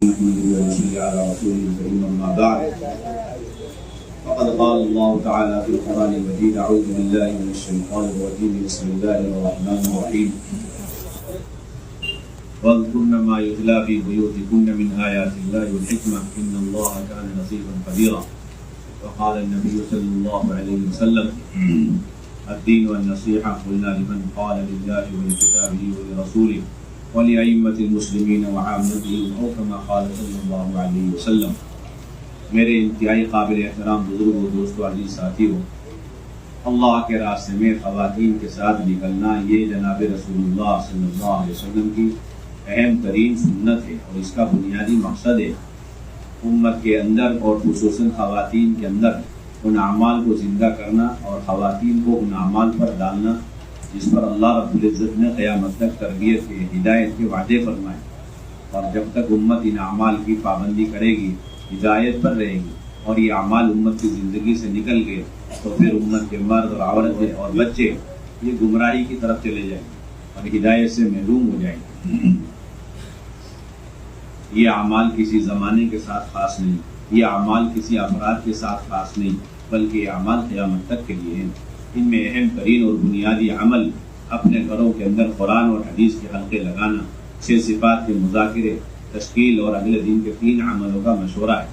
نحمده ونصلي على رسوله الكريم أما بعد فقد قال الله تعالى في القرآن المجيد أعوذ بالله من الشيطان الرجيم بسم الله الرحمن الرحيم واذكرن ما يتلى في بيوتكن من آيات الله والحكمة إن الله كان لطيفا خبيرا وقال النبي صلى الله عليه وسلم الدين والنصيحة قلنا لمن قال لله ولكتابه ولرسوله ولأئمة المسلمين وعامتهم أو كما قال صلی اللہ علیہ وسلم۔ میرے انتہائی قابل احترام بزرگوں، دوستوں، عزیز ساتھیوں، اللہ کے راستے میں خواتین کے ساتھ نکلنا یہ جناب رسول اللہ صلی اللہ علیہ وسلم کی اہم ترین سنت ہے، اور اس کا بنیادی مقصد ہے امت کے اندر اور خصوصاً خواتین کے اندر ان اعمال کو زندہ کرنا اور خواتین کو ان اعمال پر ڈالنا جس پر اللہ رب العزت نے قیامت تک تربیت کے ہدایت کے وعدے فرمائے، اور جب تک امت ان اعمال کی پابندی کرے گی، ہدایت پر رہے گی اور یہ اعمال امت کی زندگی سے نکل گئے تو پھر امت کے مرد اور عورتیں اور بچے یہ گمراہی کی طرف چلے جائیں گے اور ہدایت سے محروم ہو جائیں گے۔ یہ اعمال کسی زمانے کے ساتھ خاص نہیں، یہ اعمال کسی افراد کے ساتھ خاص نہیں، بلکہ یہ اعمال قیامت تک کے لیے ہیں۔ ان میں اہم ترین اور بنیادی عمل اپنے گھروں کے اندر قرآن اور حدیث کے حلقے لگانا، 6 صفات کے مذاکرے، تشکیل اور اگلے دن کے 3 عملوں کا مشورہ ہے۔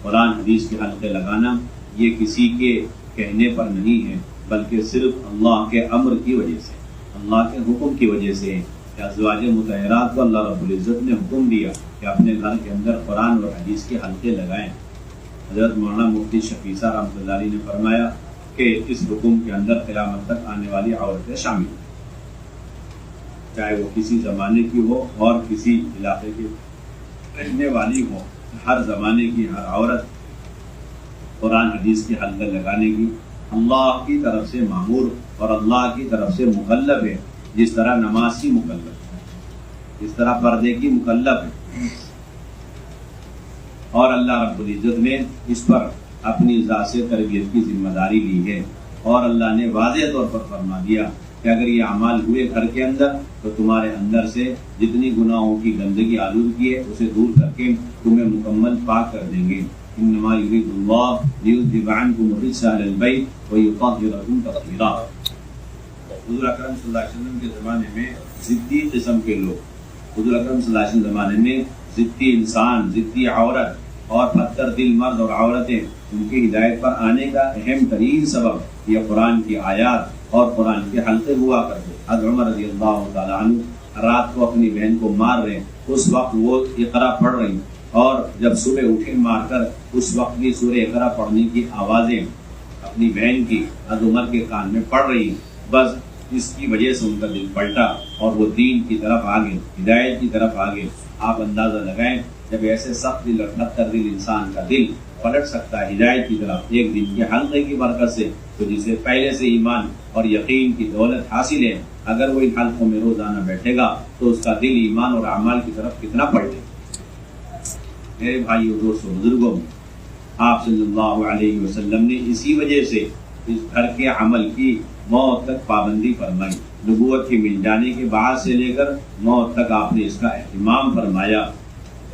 قرآن حدیث کے حلقے لگانا یہ کسی کے کہنے پر نہیں ہے، بلکہ صرف اللہ کے امر کی وجہ سے، اللہ کے حکم کی وجہ سے ہے کہ ازواج مطہرات کو اللہ رب العزت نے حکم دیا کہ اپنے گھر کے اندر قرآن اور حدیث کے حلقے لگائیں۔ حضرت مولانا مفتی شفیع صاحب رحمۃ اللہ علیہ نے فرمایا کہ اس حکم کے اندر قیامت تک آنے والی عورتیں شامل ہیں، چاہے وہ کسی زمانے کی ہو اور کسی علاقے کی رہنے والی ہو، ہر زمانے کی ہر عورت قرآن حدیث کے حلقے لگانے کی اللہ کی طرف سے مامور اور اللہ کی طرف سے مکلف ہے، جس طرح نماز کی مکلف ہے، جس طرح پردے کی مکلف ہے، اور اللہ رب العزت نے اس پر اپنی ذات سے تربیت کی ذمہ داری لی ہے، اور اللہ نے واضح طور پر فرما دیا کہ اگر یہ اعمال ہوئے گھر کے اندر تو تمہارے اندر سے جتنی گناہوں کی گندگی آلودگی ہے اسے دور کر کے تمہیں مکمل پاک کر دیں گے۔ انما یرید اللہ لیذھب عنکم الرجس اہل البیت ویطہرکم تطہیرا۔ حضور اکرم صلی اللہ علیہ وسلم کے زمانے میں ضدی قسم کے لوگ، حضور اکرم صلی اللہ علیہ وسلم زمانے میں ضدی انسان، ضدی عورت اور پتھر دل مرد اور عورتیں، ان کی ہدایت پر آنے کا اہم ترین سبب یہ قرآن کی آیات اور قرآن کے حلقے ہوا کرتے۔ حضرت عمر رضی اللہ تعالیٰ عنہ رات کو اپنی بہن کو مار رہے، اس وقت وہ اقرا پڑھ رہی، اور جب صبح اٹھے مار کر اس وقت بھی سورہ اقرا پڑھنے کی آوازیں اپنی بہن کی حضرت عمر کے کان میں پڑھ رہی، بس اس کی وجہ سے ان کا دل پلٹا اور وہ دین کی طرف آگے، ہدایت کی طرف آگے۔ آپ اندازہ لگائیں جب ایسے سخت دل اور پتھر دل انسان کا دل پلٹ سکتا ہے ہدایت کی طرف ایک دن کے حلقے کی برکت سے، تو جسے پہلے سے ایمان اور یقین کی دولت حاصل ہے، اگر وہ ان حلقوں میں روزانہ بیٹھے گا تو اس کا دل ایمان اور اعمال کی طرف کتنا پلٹے۔ میرے بھائیو، دوستوں، بزرگوں، آپ صلی اللہ علیہ وسلم نے اسی وجہ سے اس گھر کے عمل کی موت تک پابندی فرمائی۔ نبوت کے مل جانے کے بعد سے لے کر موت تک آپ نے اس کا اہتمام فرمایا۔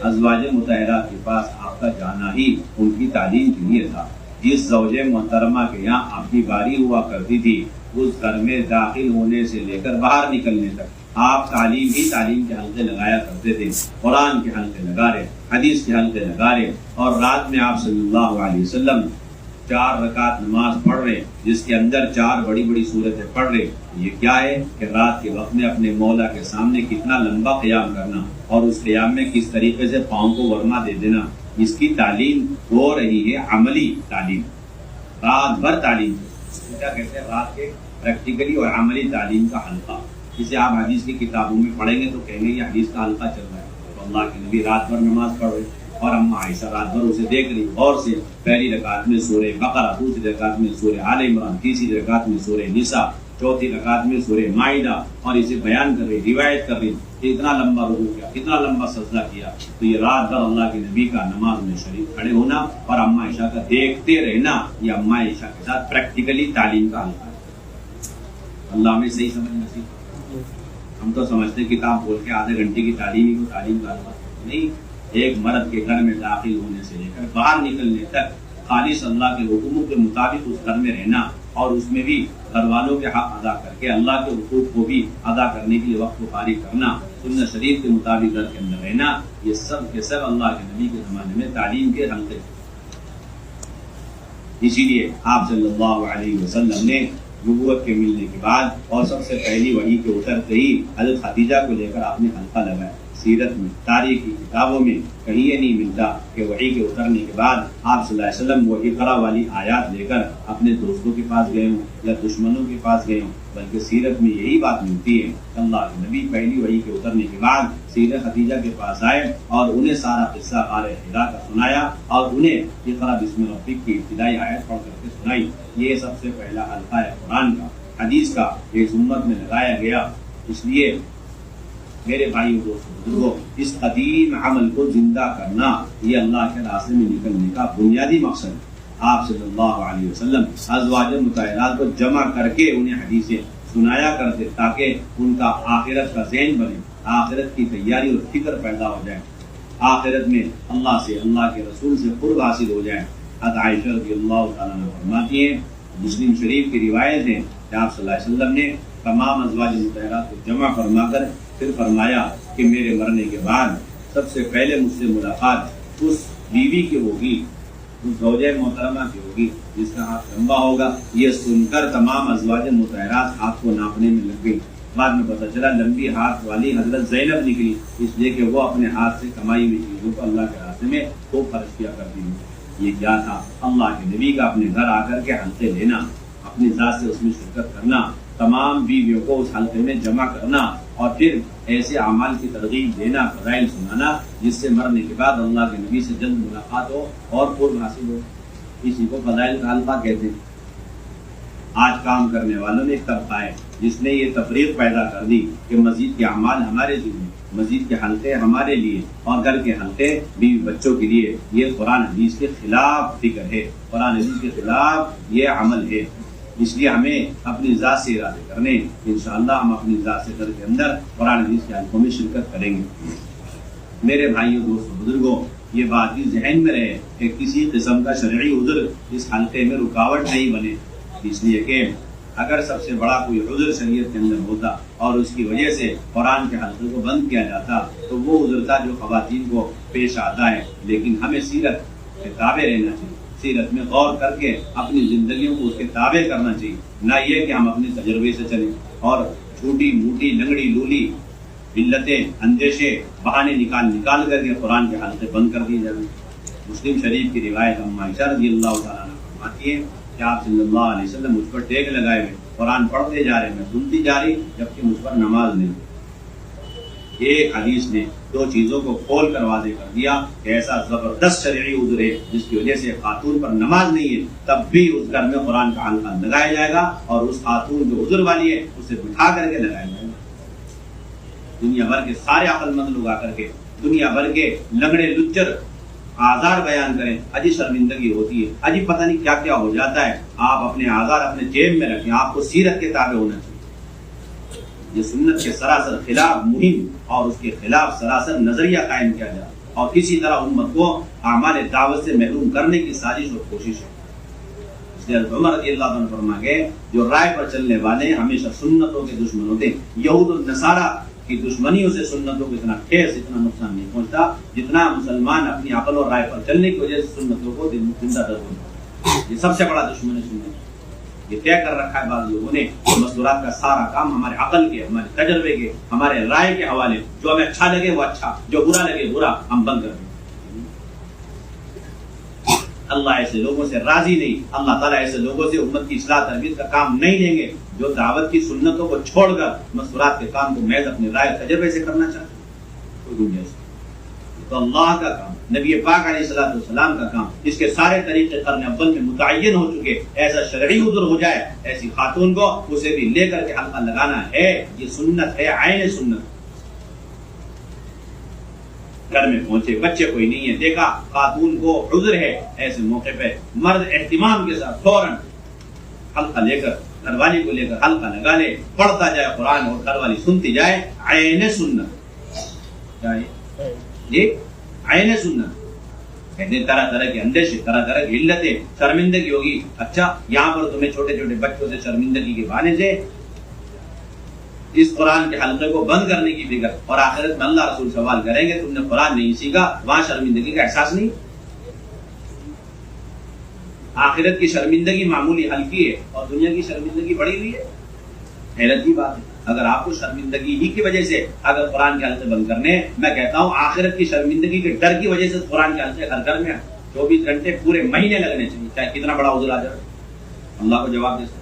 ازواج مطہرات کے پاس آپ کا جانا ہی ان کی تعلیم کے لیے تھا۔ جس زوج محترمہ کے یہاں آپ کی باری ہوا کرتی تھی، اس گھر میں داخل ہونے سے لے کر باہر نکلنے تک آپ تعلیم کے حلقے لگایا کرتے تھے، قرآن کے حلقے لگا رہے، حدیث کے حلقے لگا رہے، اور رات میں آپ صلی اللہ علیہ وسلم 4 رکعت نماز پڑھ رہے جس کے اندر 4 بڑی بڑی صورتیں پڑھ رہے۔ یہ کیا ہے کہ رات کے وقت میں اپنے مولا کے سامنے کتنا لمبا قیام کرنا اور اس قیام میں کس طریقے سے پاؤں کو ورما دے دینا، اس کی تعلیم ہو رہی ہے، عملی تعلیم، رات بھر تعلیم، کیا کہتے ہیں رات کے پریکٹیکلی اور عملی تعلیم کا حلقہ، جسے آپ حدیث کی کتابوں میں پڑھیں گے تو کہیں گے یہ حدیث کا حلقہ چل رہا ہے۔ تو اللہ کے نبی رات بھر نماز پڑھ رہے اور اماں عائشہ رات بھر اسے دیکھ رہی غور سے، پہلی رکعت میں سورہ بقرہ، دوسری رکعت میں سورہ آل عمران، تیسری رکعت میں سورہ نساء، چوتھی رکعت میں سورہ مائدہ، اور اسے بیان کر رہی، روایت کر رہی کہ اتنا لمبا رکوع کیا، اتنا لمبا سجدہ کیا۔ تو یہ رات بھر اللہ کے نبی کا نماز میں شریک کھڑے ہونا اور اماں عائشہ کا دیکھتے رہنا، یہ اماں عائشہ کے ساتھ پریکٹیکلی تعلیم کا حلقہ ہے۔ اللہ میں صحیح سمجھ نصیب۔ ہم تو سمجھتے ہیں کتاب کھول کے آدھے گھنٹے کی تعلیم ہی کو تعلیم کا حلقہ نہیں، ایک مرد کے گھر میں داخل ہونے سے لے کر باہر نکلنے تک خالص اللہ کے حکموں کے مطابق اس گھر میں رہنا، اور اس میں بھی گھر والوں کے حق ادا کر کے اللہ کے حقوق کو بھی ادا کرنے کے لیے وقت کو فارغ کرنا، سنت شریف کے مطابق گھر کے اندر رہنا، یہ سب کے سب اللہ کے نبی کے زمانے میں تعلیم کے حلقے تھے۔ اسی لیے آپ صلی اللہ علیہ وسلم نے نبوت کے ملنے کے بعد اور سب سے پہلی وحی کے اترتے ہی حضرت خدیجہ کو لے کر آپ نے حلقہ لگایا۔ سیرت میں، تاریخ کی کتابوں میں کہیں یہ نہیں ملتا کہ وحی کے اترنے کے بعد آپ صلی اللہ علیہ وسلم وہ اقرا والی آیات لے کر اپنے دوستوں کے پاس گئے ہوں یا دشمنوں کے پاس گئے ہوں، بلکہ سیرت میں یہی بات ملتی ہے کہ اللہ کے نبی پہلی وحی کے اترنے کے بعد سیرت خدیجہ کے پاس آئے اور انہیں سارا قصہ غار حرا کا سنایا اور انہیں اقرا بسم ربک کی ابتدائی آیت پڑھ کر کے سنائی۔ یہ سب سے پہلا حلقہ ہے قرآن کا، حدیث کا، اس امت میں لگایا گیا۔ اس لیے میرے بھائیوں دوستوں بزرگوں، اس قدیم عمل کو زندہ کرنا یہ اللہ کے راستے میں نکلنے کا بنیادی مقصد ہے۔ آپ صلی اللہ علیہ وسلم ازواج مطہرات کو جمع کر کے انہیں حدیثیں سنایا کرتے تاکہ ان کا آخرت کا ذہن بنے، آخرت کی تیاری اور فکر پیدا ہو جائے، آخرت میں اللہ سے، اللہ کے رسول سے قرب حاصل ہو جائے۔ حضرت عائشہ رضی اللہ تعالیٰ عنہ فرماتی ہیں، مسلم شریف کی روایت ہے کہ آپ صلی اللہ علیہ وسلم نے تمام ازواج مطہرات کو جمع فرما کر پھر فرمایا کہ میرے مرنے کے بعد سب سے پہلے مجھ سے ملاقات اس بیوی کی ہوگی، اس زوجہ محترمہ کی ہوگی جس کا ہاتھ لمبا ہوگا۔ یہ سن کر تمام ازواج مطہرات ہاتھ کو ناپنے میں لگ گئی۔ بعد میں پتہ چلا لمبی ہاتھ والی حضرت زینب نکلی، اس لیے کہ وہ اپنے ہاتھ سے کمائی ہوئی چیزوں کو اللہ کے راستے میں خوب خرچ کیا کرتی تھی۔ یہ کیا تھا؟ اللہ کے نبی کا اپنے گھر آ کر کے حلقے لینا، اپنی ذات سے اس میں شرکت کرنا، تمام بیویوں کو اس حلقے میں جمع کرنا اور پھر ایسے اعمال کی ترغیب دینا، فضائل سنانا جس سے مرنے کے بعد اللہ کے نبی سے جلد ملاقات ہو اور قرب حاصل ہو۔ اسی کو فضائل کا حلقہ کہتے ہیں۔ آج کام کرنے والوں میں ایک طبقہ ہے جس نے یہ تفریق پیدا کر دی کہ مزید کے اعمال ہمارے ذمہ، مزید کے حلقے ہمارے لیے اور گھر کے حلقے بیوی بچوں کے لیے۔ یہ قرآن حدیث کے خلاف فکر ہے، قرآن حدیث کے خلاف یہ عمل ہے۔ اس لیے ہمیں اپنی ذات سے ارادے کرنے، انشاءاللہ ہم اپنی ذات سے گھر کے اندر قرآن حدیث کے حلقوں میں شرکت کریں گے۔ میرے بھائیوں دوستوں بزرگوں، یہ بات بھی ذہن میں رہے کہ کسی قسم کا شرعی عذر اس حلقے میں رکاوٹ نہیں بنے، اس لیے کہ اگر سب سے بڑا کوئی عذر شریعت کے اندر ہوتا اور اس کی وجہ سے قرآن کے حلقے کو بند کیا جاتا تو وہ عذر تھا جو خواتین کو پیش آتا ہے۔ لیکن ہمیں سیرت کے تابع رہنا چاہیے، سیرت میں غور کر کے اپنی زندگیوں کو اس کے تابع کرنا چاہیے، نہ یہ کہ ہم اپنے تجربے سے چلیں اور چھوٹی موٹی لنگڑی لولی علتیں، اندیشے، بہانے نکال کر کے قرآن کے حلقے بند کر دیے جائیں۔ مسلم شریف کی روایت اما عائشہ رضی اللہ تعالیٰ عنہ فرماتی ہے کہ آپ صلی اللہ علیہ وسلم مجھ پر ٹیک لگائے ہوئے قرآن پڑھتے جا رہے، میں سنتی جا رہی جبکہ مجھ پر نماز نہیں۔ ایک حدیث نے دو چیزوں کو کھول کر واضح کر دیا کہ ایسا زبردست شرعی عذر ہے جس کی وجہ سے خاتون پر نماز نہیں ہے، تب بھی اس گھر میں قرآن کا حلقہ لگایا جائے گا اور اس خاتون جو عذر والی ہے اسے بٹھا کر کے لگایا جائے گا۔ دنیا بھر کے سارے عقل مند لوگ آ کر کے دنیا بھر کے لنگڑے لچر آزار بیان کریں، اجی شرمندگی ہوتی ہے، اجی پتہ نہیں کیا کیا ہو جاتا ہے۔ آپ اپنے آزار اپنے جیب میں رکھیں، آپ کو سیرت کے تابع ہونا چاہیے۔ یہ سنت کے سراسر خلاف مہم اور اس کے خلاف سراسر نظریہ قائم کیا جائے اور کسی طرح امت کو اعمال دعوت سے محروم کرنے کی سازش اور کوشش ہے۔ اس لیے عمر رضی اللہ عنہ فرما گئے جو رائے پر چلنے والے ہمیشہ سنتوں کے دشمن ہوتے ہیں۔ یہود و نصارہ کی دشمنیوں سے سنتوں کو اتنا ٹھیس، اتنا نقصان نہیں پہنچتا جتنا مسلمان اپنی عقل اور رائے پر چلنے کی وجہ سے سنتوں کو زندہ در ہوتا ہے۔ یہ سب سے بڑا دشمن ہے سنت۔ یہ طے کر رکھا ہے بعض لوگوں نے مستورات کا سارا کام ہمارے عقل کے، ہمارے تجربے کے، ہمارے رائے کے حوالے، جو ہمیں اچھا لگے وہ اچھا، جو برا لگے برا، ہم بند کر دیں۔ اللہ ایسے لوگوں سے راضی نہیں، اللہ تعالیٰ ایسے لوگوں سے امت کی اصلاح تربیت کا کام نہیں لیں گے جو دعوت کی سنتوں کو چھوڑ کر مستورات کے کام کو محض اپنے رائے تجربے سے کرنا چاہتے ہیں۔ کوئی گنجائش نہیں۔ تو اللہ کا کام، نبی پاک علیہ الصلوۃ والسلام کا کام، اس کے سارے طریقے قرن اول میں متعین ہو چکے۔ ایسا شرعی عذر ہو جائے ایسی خاتون کو اسے بھی لے کر کے حلقہ لگانا ہے، یہ سنت ہے، عین سنت۔ گھر میں پہنچے، بچے کوئی نہیں ہے، دیکھا خاتون کو عذر ہے، ایسے موقع پہ مرد اہتمام کے ساتھ فوراً حلقہ لے کر گھر والی کو لے کر حلقہ لگا لے، پڑھتا جائے قرآن اور گھر والی سنتی جائے، عین سنت۔ کیا ہے یہ عین سنت. کہتے ہیں طرح طرح کے اندیشے، طرح طرح کی علتیں، شرمندگی ہوگی. اچھا یہاں پر تمہیں چھوٹے چھوٹے بچوں سے شرمندگی کے بہانے سے اس قرآن کے حلقے کو بند کرنے کی فکر، اور آخرت میں اللہ رسول سوال کریں گے تم نے قرآن نہیں سیکھا، وہاں شرمندگی کا احساس نہیں. آخرت کی شرمندگی معمولی ہلکی ہے اور دنیا کی شرمندگی بڑی ہوئی ہے. حیرت کی بات ہے. اگر آپ کو شرمندگی ہی کی وجہ سے اگر قرآن کے حلقے بند کرنے، میں کہتا ہوں آخرت کی شرمندگی کے ڈر کی وجہ سے قرآن کے حلقے ہر گھر میں 24 گھنٹے پورے مہینے لگنے چاہیے، چاہے کتنا بڑا عذر آ جائے اللہ کو جواب دے سکتے.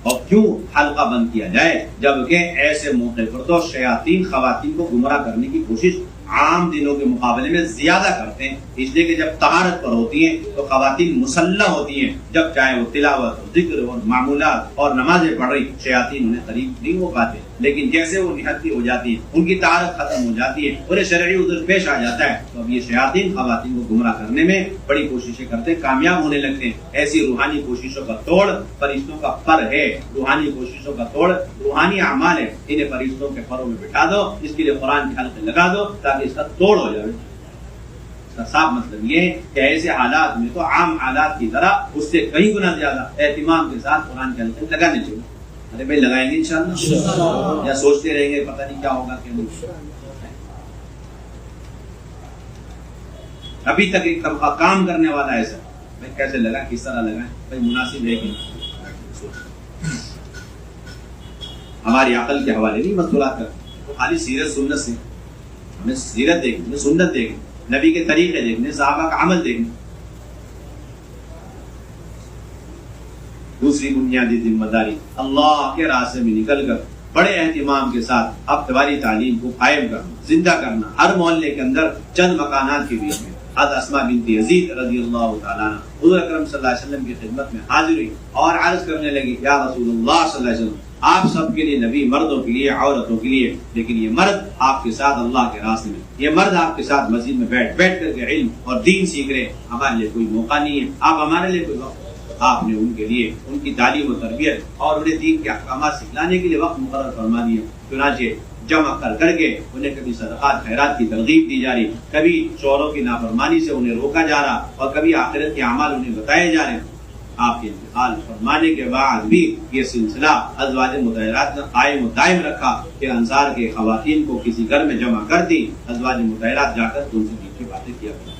اور کیوں حلقہ بند کیا جائے؟ جبکہ ایسے موقع پر تو شیاطین خواتین کو گمراہ کرنے کی کوشش عام دنوں کے مقابلے میں زیادہ کرتے ہیں، اس لیے کہ جب طہارت پر ہوتی ہیں تو خواتین مسلح ہوتی ہیں. جب چاہے وہ تلاوت اور ذکر اور معمولات اور نمازیں پڑھ رہی، شیاطین انہیں قریب نہیں ہو پاتے. لیکن جیسے وہ نہتی ہو جاتی ہے، ان کی طہارت ختم ہو جاتی ہے، انہیں شرعی عذر پیش آ جاتا ہے، تو اب یہ شیاطین خواتین کو گمراہ کرنے میں بڑی کوششیں کرتے ہیں، کامیاب ہونے لگتے ہیں. ایسی روحانی کوششوں کا توڑ فرشتوں کا پر ہے. روحانی کوششوں کا توڑ روحانی اعمال ہے. انہیں فرشتوں کے پروں میں بٹھا دو، اس کے لیے قرآن کے حلقے لگا دو تاکہ اس کا توڑ ہو جائے. اس کا صاف مطلب یہ ہے کہ ایسے حالات میں تو عام حالات کی طرح اس سے کئی گنا زیادہ اہتمام کے ساتھ قرآن کے حلقے لگانے چاہیے. ارے بھائی لگائیں گے انشاءاللہ، یا سوچتے رہیں گے پتہ نہیں کیا ہوگا کہ نہیں. ابھی تک ایک طبقہ کام کرنے والا ایسا بھائی کیسے لگا، کس طرح لگائیں، بھائی مناسب ہے کہ ہماری عقل کے حوالے نہیں مستورات کر، خالی سیرت سنت سے ہمیں سیرت دیکھنے، سنت دیکھنے، نبی کے طریقے دیکھنے، صحابہ کا عمل دیکھنے. دوسری بنیادی ذمہ داری اللہ کے راستے میں نکل کر بڑے اہتمام کے ساتھ اب تمہاری تعلیم کو قائم کرنا، زندہ کرنا. ہر محلے کے اندر چند مکانات کے بیچ میں حضرت اسماء بنت یزید رضی اللہ تعالیٰ عنہ حضور اکرم صلی اللہ علیہ وسلم کی خدمت میں حاضر ہوئی اور عرض کرنے لگی یا رسول اللہ صلی اللہ علیہ وسلم، آپ سب کے لیے نبی، مردوں کے لیے، عورتوں کے لیے، لیکن یہ مرد آپ کے ساتھ اللہ کے راستے میں، یہ مرد آپ کے ساتھ مسجد میں بیٹھ کر کے علم اور دین سیکھ رہے، ہمارے لیے کوئی موقع نہیں ہے، آپ ہمارے لیے کوئی وقت. آپ نے ان کے لیے ان کی تعلیم و تربیت اور انہیں دین کے احکامات سکھلانے کے لیے وقت مقرر فرما دیا. چنانچہ جمع کر کے انہیں کبھی صدقات خیرات کی ترغیب دی جا رہی، کبھی شوہروں کی نافرمانی سے انہیں روکا جا رہا، اور کبھی آخرت کے اعمال انہیں بتائے جا رہے. آپ کے انتقال فرمانے کے بعد بھی یہ سلسلہ ازواج مطہرات نے قائم و دائم رکھا کہ انصار کے خواتین کو کسی گھر میں جمع کر دی، ازواج مطہرات جا کر ان سے نیچے باتیں کیا کرتی.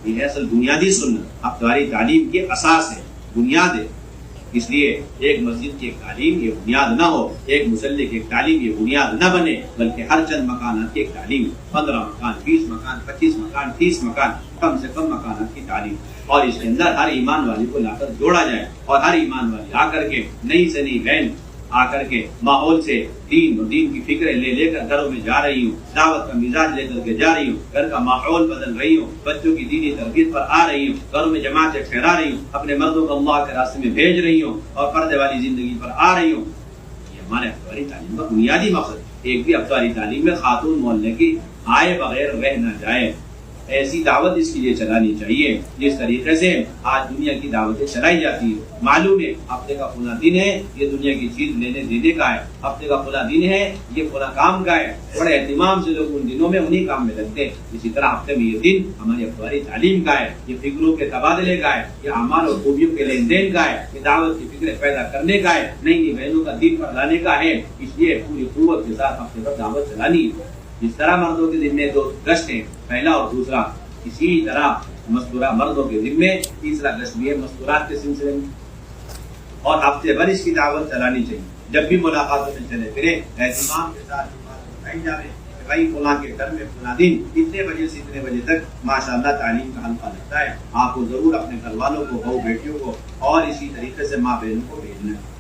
یہ ہے اصل بنیادی سنت، اب تمہاری تعلیم کی اساس ہے، بنیاد ہے. اس لیے ایک مسجد کی ایک تعلیم یہ بنیاد نہ ہو، ایک مسلح کی ایک تعلیم یہ بنیاد نہ بنے، بلکہ ہر چند مکانات کی ایک تعلیم، 15 مکان، 20 مکان، 25 مکان، 30 مکان، کم سے کم مکانات کی تعلیم، اور اس کے اندر ہر ایمان والی کو لا کر جوڑا جائے، اور ہر ایمان والی آ کر کے نئی سے نئی بہن آ کر کے ماحول سے دین اور دین کی فکریں لے کر گھروں میں جا رہی ہوں، دعوت کا مزاج لے کر کے جا رہی ہوں، گھر کا ماحول بدل رہی ہوں، بچوں کی دینی تربیت پر آ رہی ہوں، گھروں میں جماعتیں ٹھہرا رہی ہوں، اپنے مردوں کو اللہ کے راستے میں بھیج رہی ہوں، اور پردے والی زندگی پر آ رہی ہوں. یہ ہمارے افطاری تعلیم کا بنیادی مقصد. ایک بھی افطاری تعلیم میں خاتون محلے کی آئے بغیر رہ نہ جائے. ایسی دعوت اس کے لیے چلانی چاہیے جس طریقے سے آج دنیا کی دعوتیں چلائی جاتی ہیں. معلوم ہے ہفتے کا فلاں دن ہے، یہ دنیا کی چیز لینے دینے کا ہے، ہفتے کا فلاں دن ہے، یہ فلاں کام کا ہے، بڑے اہتمام سے لوگ ان دنوں میں انہی کام میں لگتے ہیں. اسی طرح ہفتے میں یہ دن ہماری افطاری تعلیم کا ہے، یہ فکروں کے تبادلے کا ہے، یہ اعمال اور خوبیوں کے لین دین کا ہے، یہ دعوت کی فکریں پیدا کرنے کا ہے، نئی نئی بہنوں کا دین پر لانے کا ہے. اس لیے پوری قوت کے ساتھ ہفتے پر دعوت چلانی ہے. جس طرح مردوں کے ذمے 2 گشت ہیں، پہلا اور دوسرا، اسی طرح مستورہ مردوں کے ذمے تیسرا گشت بھی ہے مستورات کے سلسلے میں، اور ہفتے بھر اس کی دعوت چلانی چاہیے. جب بھی ملاقاتوں میں چلے پھرے اہتمام کے ساتھ بتائی جا رہے کہ بھائی فلاں کے گھر میں فلاں دن اتنے بجے سے اتنے بجے تک ماشاءاللہ تعلیم کا حلقہ لگتا ہے. آپ کو ضرور اپنے گھر والوں کو، بہو بیٹیوں کو، اور اسی طریقے سے ماں بہنوں کو بھیجنا ہے.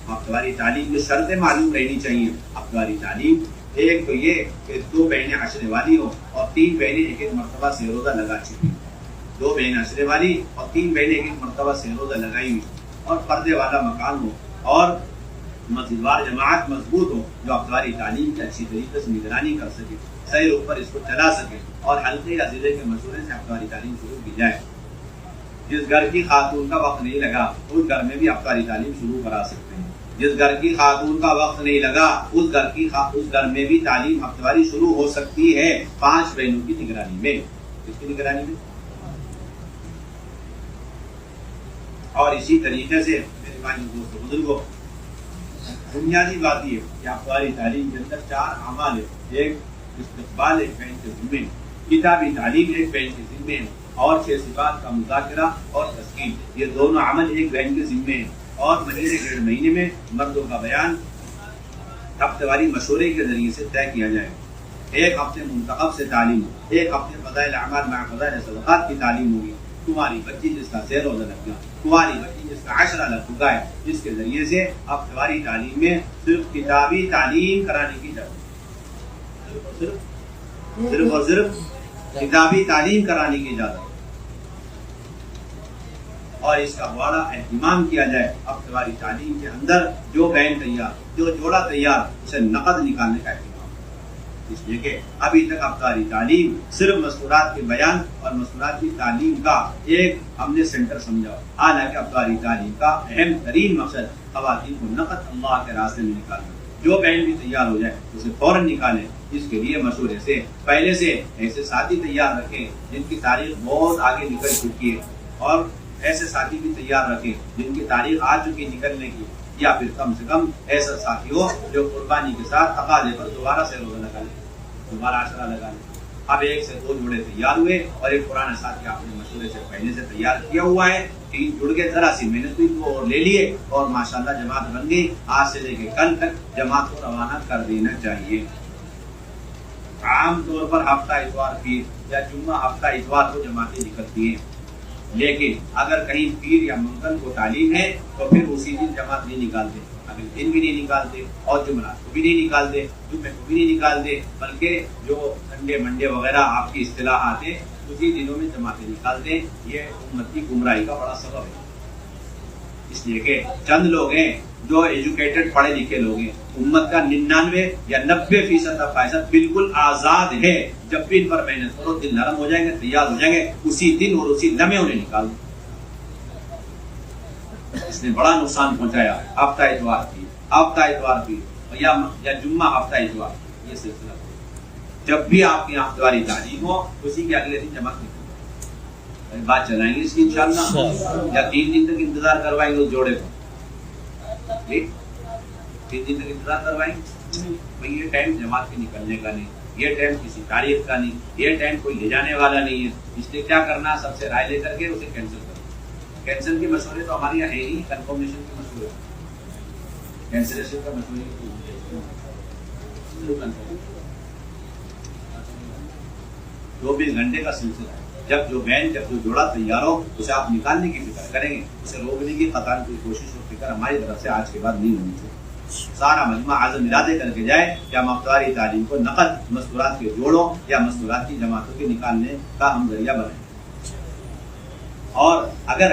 اب تمہاری تعلیم کی شرطیں معلوم رہنی چاہیے. اب تمہاری تعلیم ایک تو یہ کہ 2 بہنیں عشرے والی ہو اور 3 بہنیں ایک مرتبہ سے روزہ لگا چکی. 2 بہنیں عشرے والی اور 3 بہنیں ایک مرتبہ سے روزہ لگائی ہوئی، اور پردے والا مکان ہو، اور مسجد وار جماعت مضبوط ہو جو افطاری تعلیم کی اچھی طریقے سے نگرانی کر سکے، صحیح روپ پر اس کو چلا سکے، اور حلقے یا ضلع کے مشورے سے افطاری تعلیم شروع کی جائے. جس گھر کی خاتون کا وقت نہیں لگا اس گھر میں بھی افطاری تعلیم شروع کرا سکتے ہیں. جس گھر کی خاتون کا وقت نہیں لگا اس گھر میں بھی تعلیم ہفتہ واری شروع ہو سکتی ہے 5 بہنوں کی نگرانی میں. کس کی نگرانی میں؟ اور اسی طریقے سے میرے بھائی دوستوں بزرگوں بنیادی بات یہ کہ ہفتہ واری تعلیم کے اندر 4 اعمال ہے. ایک استقبال ایک بہن کے ذمے، کتابی تعلیم ایک بہن کے ذمے اور 6 صفات کا مذاکرہ اور تسکین، یہ دونوں عمل ایک بہن کے ذمے ہیں. اور مہینے 1.5 مہینے میں مردوں کا بیان ہفتہ واری مشورے کے ذریعے سے طے کیا جائے. ایک ہفتے منتخب سے تعلیم، ایک ہفتے فضائل اعمال مع فضائل صدقات کی تعلیم ہوگی. تمہاری بچی جس کا 0 روزہ لگ گیا، تمہاری بچی جس کا 10 لگ چکا ہے، جس کے ذریعے سے ہفتہ واری تعلیم میں صرف کتابی تعلیم کرانے کی ضرورت، صرف اور صرف کتابی تعلیم کرانے کی اجازت، اور اس کا بڑا اہتمام کیا جائے. ہفتہ واری تعلیم کے اندر جو بہن تیار، جو جوڑا تیار، اسے نقد نکالنے کا اہتمام، اس لیے کہ ابھی تک ہفتہ واری تعلیم صرف مستورات کے بیان اور مستورات کی تعلیم کا ایک ہم نے سینٹر سمجھا، حالانکہ ہفتہ واری تعلیم کا اہم ترین مقصد خواتین کو نقد اللہ کے راستے میں نکالنا. جو بہن بھی تیار ہو جائے اسے فوراً نکالیں. اس کے لیے مشورے سے پہلے سے ایسے ساتھی تیار رکھیں جن کی تاریخ بہت آگے نکل چکی ہے، اور ایسے ساتھی بھی تیار رکھیں جن کی تاریخ آ چکی نکلنے کی، یا پھر کم سے کم ایسا ساتھی ہو جو قربانی کے ساتھ تقاضے پر دوبارہ سے روزہ لگا لے، دوبارہ عشرہ لگا لے. اب 1 سے 2 جوڑے تیار ہوئے اور ایک پرانا ساتھی آپ نے مشورے سے پہلے سے تیار کیا ہوا ہے، 3 جڑ کے ذرا سی محنت ہوئی تو اور لے لیے اور ماشاءاللہ جماعت بن گئی. آج سے لے کے کل تک جماعت کو روانہ کر دینا چاہیے. عام طور پر ہفتہ اتوار پیر یا جمعہ ہفتہ اتوار کو جماعتیں نکلتی ہیں، لیکن اگر کہیں پیر یا منگل کو تعلیم ہے تو پھر اسی دن جماعت نہیں نکالتے، اگلے دن بھی نہیں نکالتے، اور جمعرات کو بھی نہیں نکالتے، جمعے کو بھی نہیں نکالتے، بلکہ جو سنڈے منڈے وغیرہ آپ کی اصطلاحات ہیں اسی دنوں میں جماعتیں نکالتے ہیں. یہ امت کی گمراہی کا بڑا سبب ہے. اس لیے کہ چند لوگ ہیں جو ایجوکیٹڈ پڑھے لکھے لوگ ہیں، امت کا 99 یا 90% بالکل آزاد ہے. جب بھی ان پر محنت کرو دل نرم ہو جائیں گے، تیار ہو جائیں گے، اسی دن اور اسی لمحے انہیں نکال دو. اس نے بڑا نقصان پہنچایا. ہفتہ اتوار کی یا جمعہ ہفتہ اتوار، یہ سلسلہ جب بھی آپ کی ہفتہ واری تعلیم ہو اسی کے اگلے دن جماعت نکلے. بات چلائیں گے اس کی انشاءاللہ، یا 3 دن تک انتظار کروائیں گے اس جوڑے کو؟ 3 دن تک انتظار کروائیں گے؟ بھئی یہ ٹائم جماعت کے نکلنے کا نہیں، یہ ٹائم کسی تاریخ کا نہیں، یہ ٹائم کوئی لے جانے والا نہیں ہے. اس لیے کیا کرنا، سب سے رائے لے کر کے اسے کینسل کرنا. کینسل کے مشورے تو ہمارے یہاں ہے ہی، کنفرمیشن کے مشورے، کینسلیشن کا مشورے 24 گھنٹے کا سلسلہ ہے. جب جو بہن، جب جو جوڑا تیار ہو اسے آپ نکالنے کی فکر کریں گے، اسے روکنے کی قطعاً کوئی کوشش اور فکر ہماری طرف سے آج کے بعد نہیں ہونی چاہیے. سارا مجمع عزم ارادے کر کے جائے یا ہفتہ واری تعلیم کو نقد مستورات کے جوڑوں یا مستورات کی جماعتوں کے نکالنے کا ہم ذریعہ بنائیں. اور اگر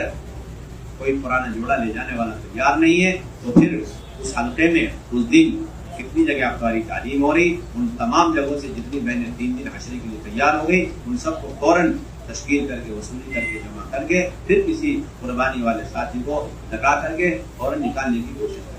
کوئی پرانا جوڑا لے جانے والا تیار نہیں ہے تو پھر اس حلقے میں اس دن کتنی جگہ ہفتہ واری تعلیم ہو رہی، ان تمام جگہوں سے جتنی بہنیں 3 دن عشرے کے لیے تیار ہو گئی، ان سب کو فوراً تشکیل کر کے وصولی کر کے جمع کر کے پھر کسی قربانی والے ساتھی کو لگا کر کے فوراً نکالنے کی کوشش کریں.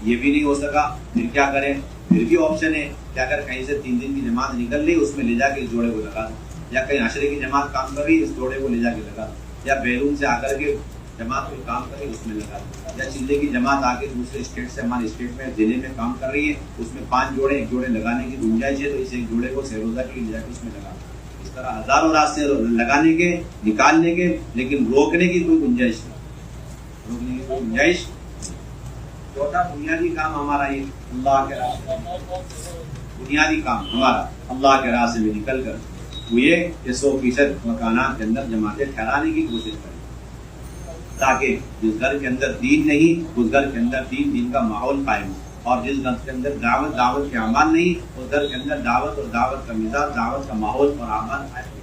یہ بھی نہیں ہو سکا پھر کیا کریں؟ پھر بھی آپشن ہے کہ اگر کہیں سے 3 دن کی جماعت نکل رہی اس میں لے جا کے اس جوڑے کو لگا دو، یا کہیں عشرے کی جماعت کام کر رہی اس جوڑے کو لے جا کے لگا دو، یا بیرون سے آ کر کے جماعت کوئی کام کر رہی اس میں لگا دو، یا چلے کی جماعت آ کے دوسرے اسٹیٹ سے ہمارے اسٹیٹ میں ضلع میں کام کر رہی ہے اس میں 5 جوڑے 1 جوڑے لگانے کی گنجائش ہے تو اس 1 جوڑے کو سیروزہ کے لیے لے جا کے اس میں لگا دو. اس طرح ہزاروں راستے لگانے کے، نکالنے کے، لیکن روکنے کی کوئی گنجائش نہیں، روکنے کی کوئی گنجائش. چوتھا بنیادی کام ہمارا یہ اللہ کے راستے میں، بنیادی کام ہمارا اللہ کے راستے میں نکل کر وہ یہ کہ 100% مکانات کے اندر جماعتیں ٹھہرانے کی کوشش کریں، تاکہ جس گھر کے اندر دین نہیں اس گھر کے اندر دین کا ماحول قائم ہو، اور جس گھر کے اندر دعوت کے اعمال نہیں اس گھر کے اندر دعوت اور دعوت کا مزاج، دعوت کا ماحول اور اعمال قائم ہو.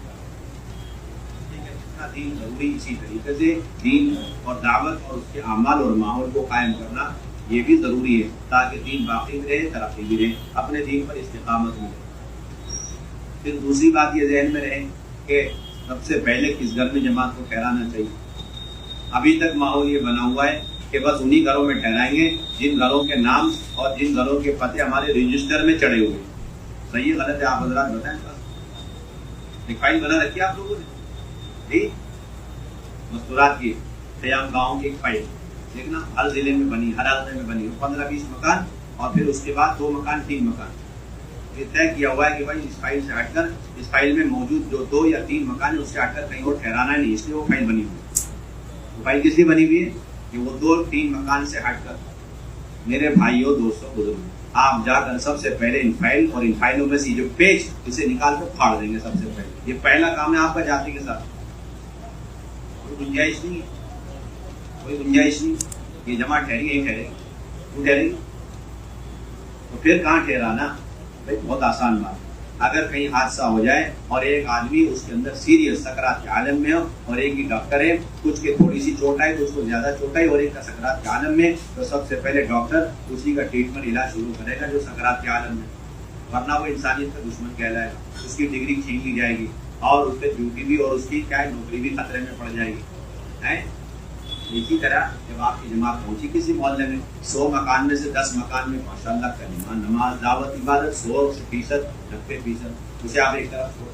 جتنا دین ضروری اسی طریقے سے دین اور دعوت اور اس کے اعمال اور ماحول کو قائم کرنا یہ بھی ضروری ہے، تاکہ دین باقی بھی رہے، ترقی بھی رہے، اپنے دین پر استقامت بھی رہے. پھر دوسری بات یہ ذہن میں رہے کہ سب سے پہلے کس گھر میں جماعت کو ٹھہرانا چاہیے. ابھی تک ماحول یہ بنا ہوا ہے کہ بس انہی گھروں میں ٹھہرائیں گے جن گھروں کے نام اور جن گھروں کے پتے ہمارے رجسٹر میں چڑھے ہوئے. صحیح ہے غلط ہے آپ حضرات بتائیں. ایک فائل بنا رکھی آپ لوگوں نے ٹھیک مستورات کی خیام گاؤں کی ایک فائل دیکھنا ہر ضلع میں بنی ہر علاقے میں بنی 15-20 مکان اور پھر اس کے بعد 2 مکان 3 مکان. یہ طے کیا ہوا ہے کہ بھائی اس فائل سے ہٹ کر اس فائل میں موجود جو 2 یا 3 مکان ہے اس سے ہٹ کر کہیں اور ٹھہرانا نہیں, اس لیے وہ فائل بنی ہوئی ہے. وہ فائل کس لیے بنی ہوئی ہے کہ وہ 2-3 مکان سے ہٹ کر میرے بھائیوں دوستوں بزرگوں آپ جا کر سب سے پہلے ان فائل اور ان فائلوں میں سے جو پیج اسے نکال کر پھاڑ دیں گے. سب سے پہلے یہ پہلا کام ہے آپ کا جاتے کے ساتھ. کوئی گنجائش نہیں ہے, کوئی گنجائش نہیں. یہ جمع ٹھہری یہی ٹھہرے گی کیوں ٹھہرے گی تو پھر کہاں ٹھہرانا بھائی بہت آسان بات. اگر کہیں حادثہ ہو جائے اور ایک آدمی اس کے اندر سیریس سکرات کے عالم میں ہو اور ایک ہی ڈاکٹر ہے, کچھ کے تھوڑی سی چوٹ آئی تو اس کو زیادہ چوٹ آئی اور ایک کا سکرات کے عالم میں, تو سب سے پہلے ڈاکٹر اسی کا ٹریٹمنٹ علاج شروع کرے گا جو سکرات کے عالم میں, ورنہ وہ انسانیت کا دشمن کہلائے گا. اس کی ڈگری چھین لی جائے گی اور اس پہ ڈیوٹی بھی اور اس کی کیا ہے نوکری بھی خطرے میں پڑ جائے گی. اسی طرح جب آپ کی جماعت پہنچی کسی محلے میں 100 مکان میں سے 10 مکان میں ماشاء اللہ کلمہ نماز دعوت عبادت 100% 90% اسے آپ ایک طرف چھوڑ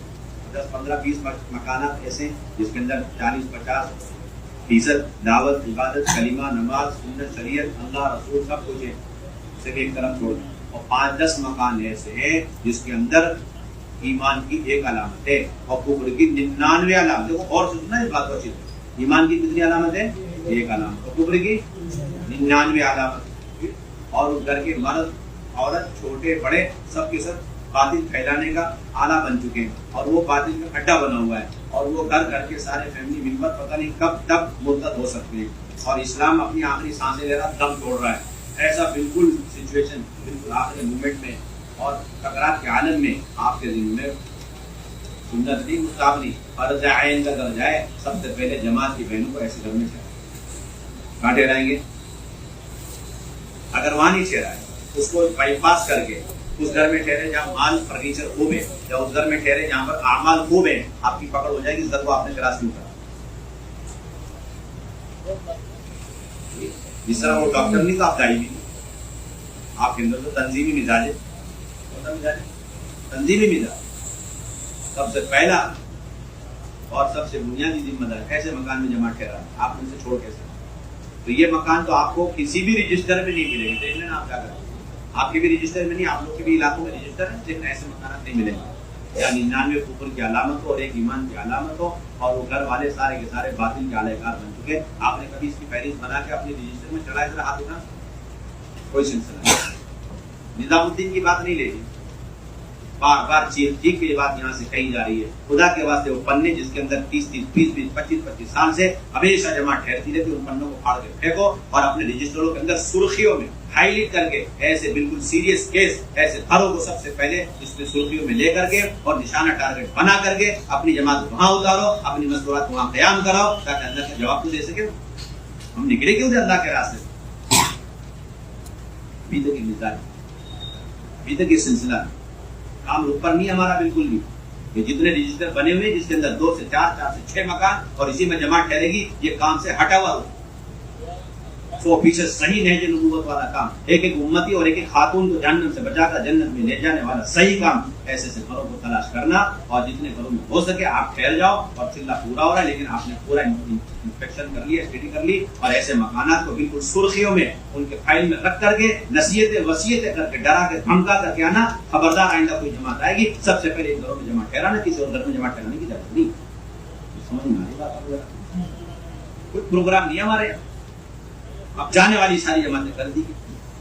10-15-20 مکانات ایسے جس کے اندر 40-50% دعوت عبادت کلمہ نماز سنت شریعت اللہ رسول سب کچھ ہے, اسے بھی ایک طرف چھوڑ. اور 5-10 مکان ایسے ہیں جس کے اندر ایمان کی ایک علامت ہے اور کفر کی 99 علامت. دیکھو اور سننا اس بات کو اچھی طرح, ایمان کی کتنی علامت ہے ایک علامت, اور کفر کی 99 علامت. اور اس گھر کے مرد عورت چھوٹے بڑے سب کے سب باطل پھیلانے کا آلہ بن چکے ہیں اور وہ باطل کا کھڈا بنا ہوا ہے اور وہ گھر گھر کے سارے فیملی ممبر پتہ نہیں کب تک مرتد ہو سکتے ہیں اور اسلام اپنی آخری سانسیں لے رہا دم توڑ رہا ہے. ایسا بالکل سچویشن بالکل آخری مومنٹ میں اور سکرات کے عالم میں آپ کے ذہن میں سنت نہیں مستحب نہیں فرض عین کا درجہ ہے. سب سے پہلے جماعت کی بہنوں کو ایسے گھر میں کہاں ٹھہرائیں گے؟ اگر وہاں نہیں ٹھہرائے اس کو بائی پاس کر کے اس گھر میں ٹھہرے جہاں مال فرنیچر خوب ہے, یا اس گھر میں ٹھہرے جہاں پر اعمال خوب ہیں, آپ کی پکڑ ہو جائے گی اس گھر کو آپ نے کراس کیوں کرا. جس طرح وہ ڈاکٹر نہیں تو آپ دائی بھی نہیں, آپ کے اندر تو تنظیمی مزاج ہے, تنظیمی مزاج. سب سے پہلا اور سب سے بنیادی ذمہ دار ایسے مکان میں جمع ٹھہرا آپ ان سے چھوڑ کیسے, تو یہ مکان تو آپ کو کسی بھی رجسٹر میں نہیں ملے گی. دیکھ لینا آپ کیا کریں, آپ کے بھی رجسٹر میں نہیں, آپ لوگ کے بھی علاقوں میں رجسٹر ہے لیکن ایسے مکانات نہیں ملیں گے. یا 99 کفر کی علامت ہو اور ایک ایمان کی علامت ہو اور وہ گھر والے سارے کے سارے باطل کے اعلی کار بن چکے. آپ نے کبھی اس کی فہرست بنا کے اپنے رجسٹر میں چڑھائے ذرا ہاتھ اٹھا, کوئی سلسلہ نہیں. نظام الدین کی بات نہیں لے گی, بار بار چیخ چیخ کے یہ بات یہاں سے کہی جا رہی ہے. خدا کے واسطے وہ پنے جس کے اندر 30-25 سال سے ہمیشہ جمع ٹھہرتی رہتی, ان پنوں کو پھاڑ کے پھینکو اور اپنے رجسٹروں کے اندر سرخیوں میں ہائی لائٹ کر کے ایسے بالکل سیریس کیس ایسے گھروں کو سب سے پہلے اس میں سرخیوں میں لے کر کے اور نشانہ ٹارگٹ بنا کر کے اپنی جماعت وہاں اتارو, اپنی مستورات وہاں قیام کراؤ تاکہ اللہ کا جواب تو دے سکے. ہم نکلے کیوں تھے اللہ کے راستے سے؟ ابھی تک یہ مزاج, ابھی تک یہ سلسلہ کام رک پر نہیں ہمارا بالکل بھی. یہ جتنے رجسٹر بنے ہوئے جس کے اندر 2 سے 4 سے 6 مکان اور اسی میں جماعت ٹھہرے گی, یہ کام سے ہٹا ہوا 100% صحیح نہج نبوت والا کام. ایک ایک امتی اور ایک ایک خاتون کو جہنم سے بچا کر جنت میں لے جانے والا صحیح کام ایسے سے گھروں کو تلاش کرنا, اور جتنے گھروں میں ہو سکے آپ ٹھہر جاؤ. اور چلہ پورا ہو رہا ہے لیکن آپ نے پورا انسپیکشن کر لی, اسٹڈی کر لی, اور ایسے مکانات کو بالکل سرخیوں میں ان کے فائل میں رکھ کر کے نصیحتیں وصیتیں کر کے ڈرا کے دھمکا کر کے آنا. خبردار آئندہ کوئی جماعت آئے گی سب سے پہلے ان گھروں میں جمع ٹھہرانا, کسی اور گھر میں جمع ٹھہرانے کی ضرورت نہیں. سمجھ میں آ رہی بات؟ کوئی پروگرام نہیں ہمارے. اب جانے والی ساری جماعتیں کر دی,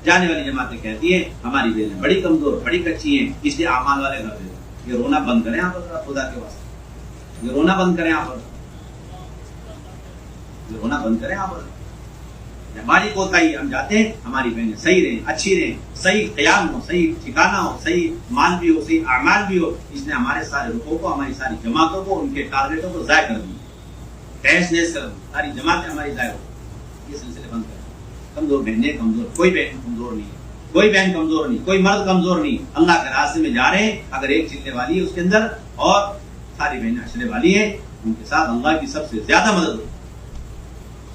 جانے والی جماعتیں کہتی ہیں ہماری بہنیں بڑی کمزور بڑی کچی ہیں اس لیے اعمال والے گھر دے دو. یہ رونا بند کریں آپ خدا کے واسطے, یہ رونا بند کریں آپ, یہ رونا بند کریں آپ. ہماری کوتاہی ہم جاتے ہیں ہماری بہنیں صحیح رہیں, اچھی رہیں, صحیح قیام ہو, صحیح ٹھکانہ ہو, صحیح مال بھی ہو, صحیح اعمال بھی ہو. اس نے ہمارے سارے رخوں کو ہماری ساری جماعتوں کو ان کے ٹارگیٹوں کو ضائع کر دیا, تہس نہس کر دی, ساری جماعتیں ہماری ضائع ہو. یہ سلسلے بند کریں. کمزور بہنیں کمزور, کوئی بہن کمزور نہیں, کوئی بہن کمزور نہیں, کوئی مرد کمزور نہیں. اللہ کے راستے میں جا رہے ہیں, اگر ایک چلنے والی ہے اس کے اندر اور ساری بہنیں اچھنے والی ہیں, ان کے ساتھ اللہ کی سب سے زیادہ مدد ہو.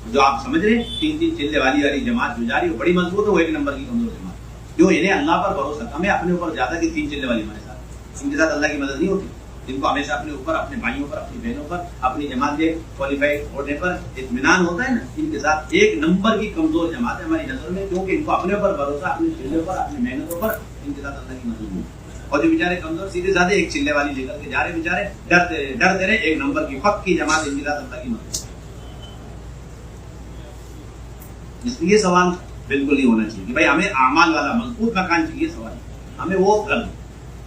جو آپ سمجھ رہے ہیں 3 چلے والی جماعت جو جا رہی ہے بڑی مضبوط ہے، وہ 1 نمبر کی کمزور جماعت جو انہیں اللہ پر بھروسہ کم ہے، اپنے اوپر زیادہ کی 3 چلے والی ہمارے ساتھ، ان کے ساتھ اللہ کی مدد نہیں ہوتی، جن کو ہمیشہ اپنے اوپر، اپنے بھائیوں پر، اپنی بہنوں پر، اپنی جماعت کے کوالیفائی ہونے پر اطمینان ہوتا ہے نا، ان کے ساتھ 1 نمبر کی کمزور جماعت ہے ہماری نظر میں، کیونکہ ان کو اپنے اوپر بھروسہ، اپنے چلے پر، اپنی محنتوں پر، ان کے ساتھ اللہ کی مدد نہیں. اور جو بیچارے کمزور سیدھے سادھے 1 چلے والی لے کر کے جا رہے بیچارے، ڈرتے رہے 1 نمبر کی پکی جماعت، ان کے ساتھ اللہ کی مدد. اس لیے سوال بالکل نہیں ہونا چاہیے کہ بھائی ہمیں اعمال والا مضبوط مکان چاہیے، سوال ہمیں وہ کر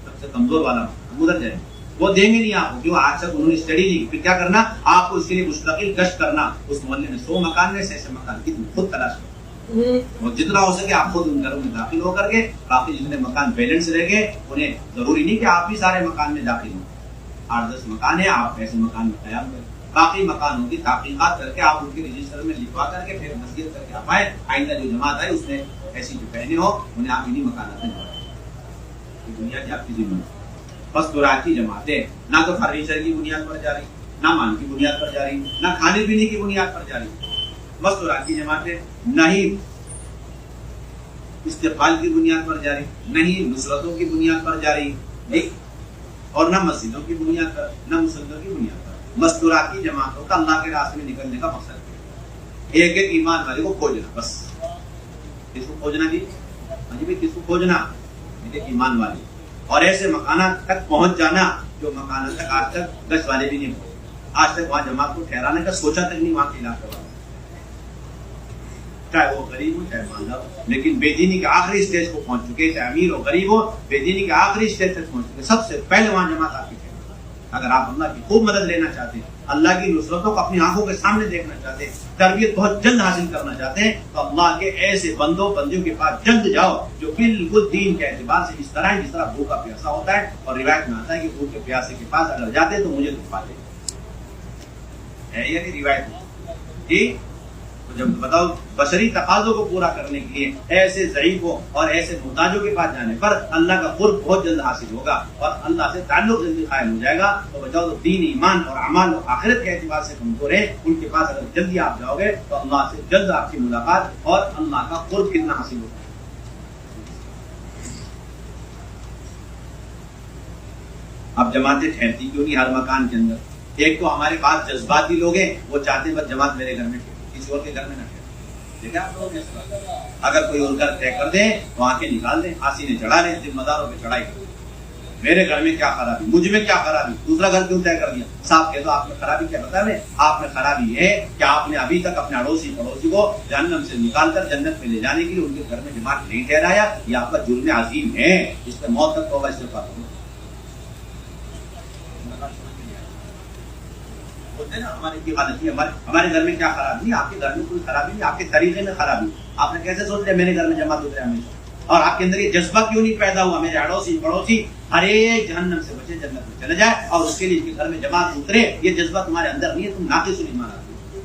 سب سے کمزور والا ہم ادھر جائیں، وہ دیں گے نہیں آپ کو، کیوں آج تک انہوں نے اسٹڈی نہیں کی. پھر کیا کرنا آپ کو، اس کے لیے مستقل گشت کرنا، اس محلے میں 100 مکان میں سے ایسے مکان کی خود تلاش کرنا، اور جتنا ہو سکے آپ خود ان گھروں میں داخل ہو کر کے، باقی جتنے مکان بیلنس رہ گئے انہیں ضروری نہیں کہ آپ بھی سارے مکان میں داخل ہوں، 8-10 مکان ہیں آپ ایسے مکان میں قیام کریں، باقی مکانوں کی تحقیقات کر کے آپ ان کے رجسٹر میں لکھوا کر کے پھر نصیحت کر کے آپ آئے، آئندہ جو جماعت آئے اس میں ایسی جو پہنے ہو انہیں آپ انہیں مکانات میں جوڑیں. دنیا کی آپ کی ذمہ بس دورات کی جماعتیں نہ تو فرنیچر کی بنیاد پر جا رہی، نہ مان کی بنیاد پر جا رہی، نہ کھانے پینے کی بنیاد پر جا رہی، بس دورات کی جماعتیں نہ ہی استقبال کی بنیاد پر جا رہی، نہ ہی نصرتوں کی بنیاد پر جا رہی، اور نہ مسجدوں کی بنیاد پر، نہ مسلمانوں کی بنیاد پر. مستورات کی جماعتوں کا اللہ کے راستے میں نکلنے کا مقصد ہے ایک ایمان والے کو کھوجنا. بس کس کو کھوجنا جی؟ کس کو کھوجنا؟ ایک ایمان والے، اور ایسے مکانات تک پہنچ جانا جو مکانات تک آج تک 10 والے بھی نہیں پہنچے، آج تک وہاں جماعت کو ٹھہرانے کا سوچا تک نہیں وہاں کے علاقے والے، چاہے وہ غریب ہو چاہے مالدار ہو، لیکن بے دینی کے آخری اسٹیج کو پہنچ چکے، چاہے امیر ہو غریب ہو، بے دینی کے آخری اسٹیج تک پہنچ چکے. سب سے پہلے وہاں جماعت آپ کی. اگر آپ اللہ کی خوب مدد لینا چاہتے ہیں، اللہ کی نصرتوں کو اپنی آنکھوں کے سامنے دیکھنا چاہتے ہیں، تربیت بہت جلد حاصل کرنا چاہتے ہیں، تو اللہ کے ایسے بندیوں کے پاس جلد جاؤ جو بالکل دین کے اعتبار سے اس طرح بھوکا پیاسا ہوتا ہے. اور روایت میں آتا ہے کہ بھوکے پیاسے کے پاس اگر جاتے تو مجھے تو پاتے ہے، یہ روایت جی. جب بتاؤ بشری تقاضوں کو پورا کرنے کے لیے ایسے ضعیفوں اور ایسے محتاجوں کے پاس جانے پر اللہ کا قرب بہت جلد حاصل ہوگا اور اللہ سے تعلق جلدی قائم ہو جائے گا. تو بچاؤ تو دین، ایمان اور اعمال اور آخرت کے اعتبار سے کمزور ہے، ان کے پاس اگر جلدی آپ جاؤ گے تو اللہ سے جلد آپ کی ملاقات اور اللہ کا قرب کتنا حاصل ہوگا. اب جماعتیں ٹھہرتی کیوں نہیں ہر مکان کے اندر؟ ایک تو ہمارے پاس جذباتی لوگ ہیں، وہ چاہتے ہیں بس جماعت میرے گھر میں کسی اور کے گھر میں نہ ٹھہرے. دیکھیں آپ لوگوں نے اگر کوئی اور گھر طے کر دیں تو آنکھیں نکال دیں، آسینے چڑھا لیں، ذمہ داروں پہ چڑھائی کریں. میرے گھر میں کیا خرابی، مجھ میں کیا خرابی، دوسرا گھر کیوں طے کر دیا؟ صاحب کہہ دو آپ نے خرابی کیا بتا میں؟ آپ میں خرابی ہے کہ آپ نے ابھی تک اپنے اڑوسی پڑوسی کو جہنم سے نکال کر جنت میں لے جانے کے لیے ان کے گھر میں جماعت نہیں ٹھہرایا. یہ آپ کا جرم عظیم ہے، اس پہ موت تک توبہ استغفار کرو. ہمارے کی غلطی، ہمارے گھر میں کیا خرابی؟ آپ کے گھر میں کوئی خرابی نہیں، آپ کے طریقے میں خرابی. آپ نے کیسے سوچ لیا میرے گھر میں جماعت اترے ہمیشہ؟ اور آپ کے اندر یہ جذبہ کیوں نہیں پیدا ہوا میرے اڑوسی پڑوسی ہر ایک جہنم سے بچے جنت میں چلے جائے اور اس کے لیے گھر میں جماعت اترے؟ یہ جذبہ تمہارے اندر نہیں ہے، تم ناقص الایمان آدمی.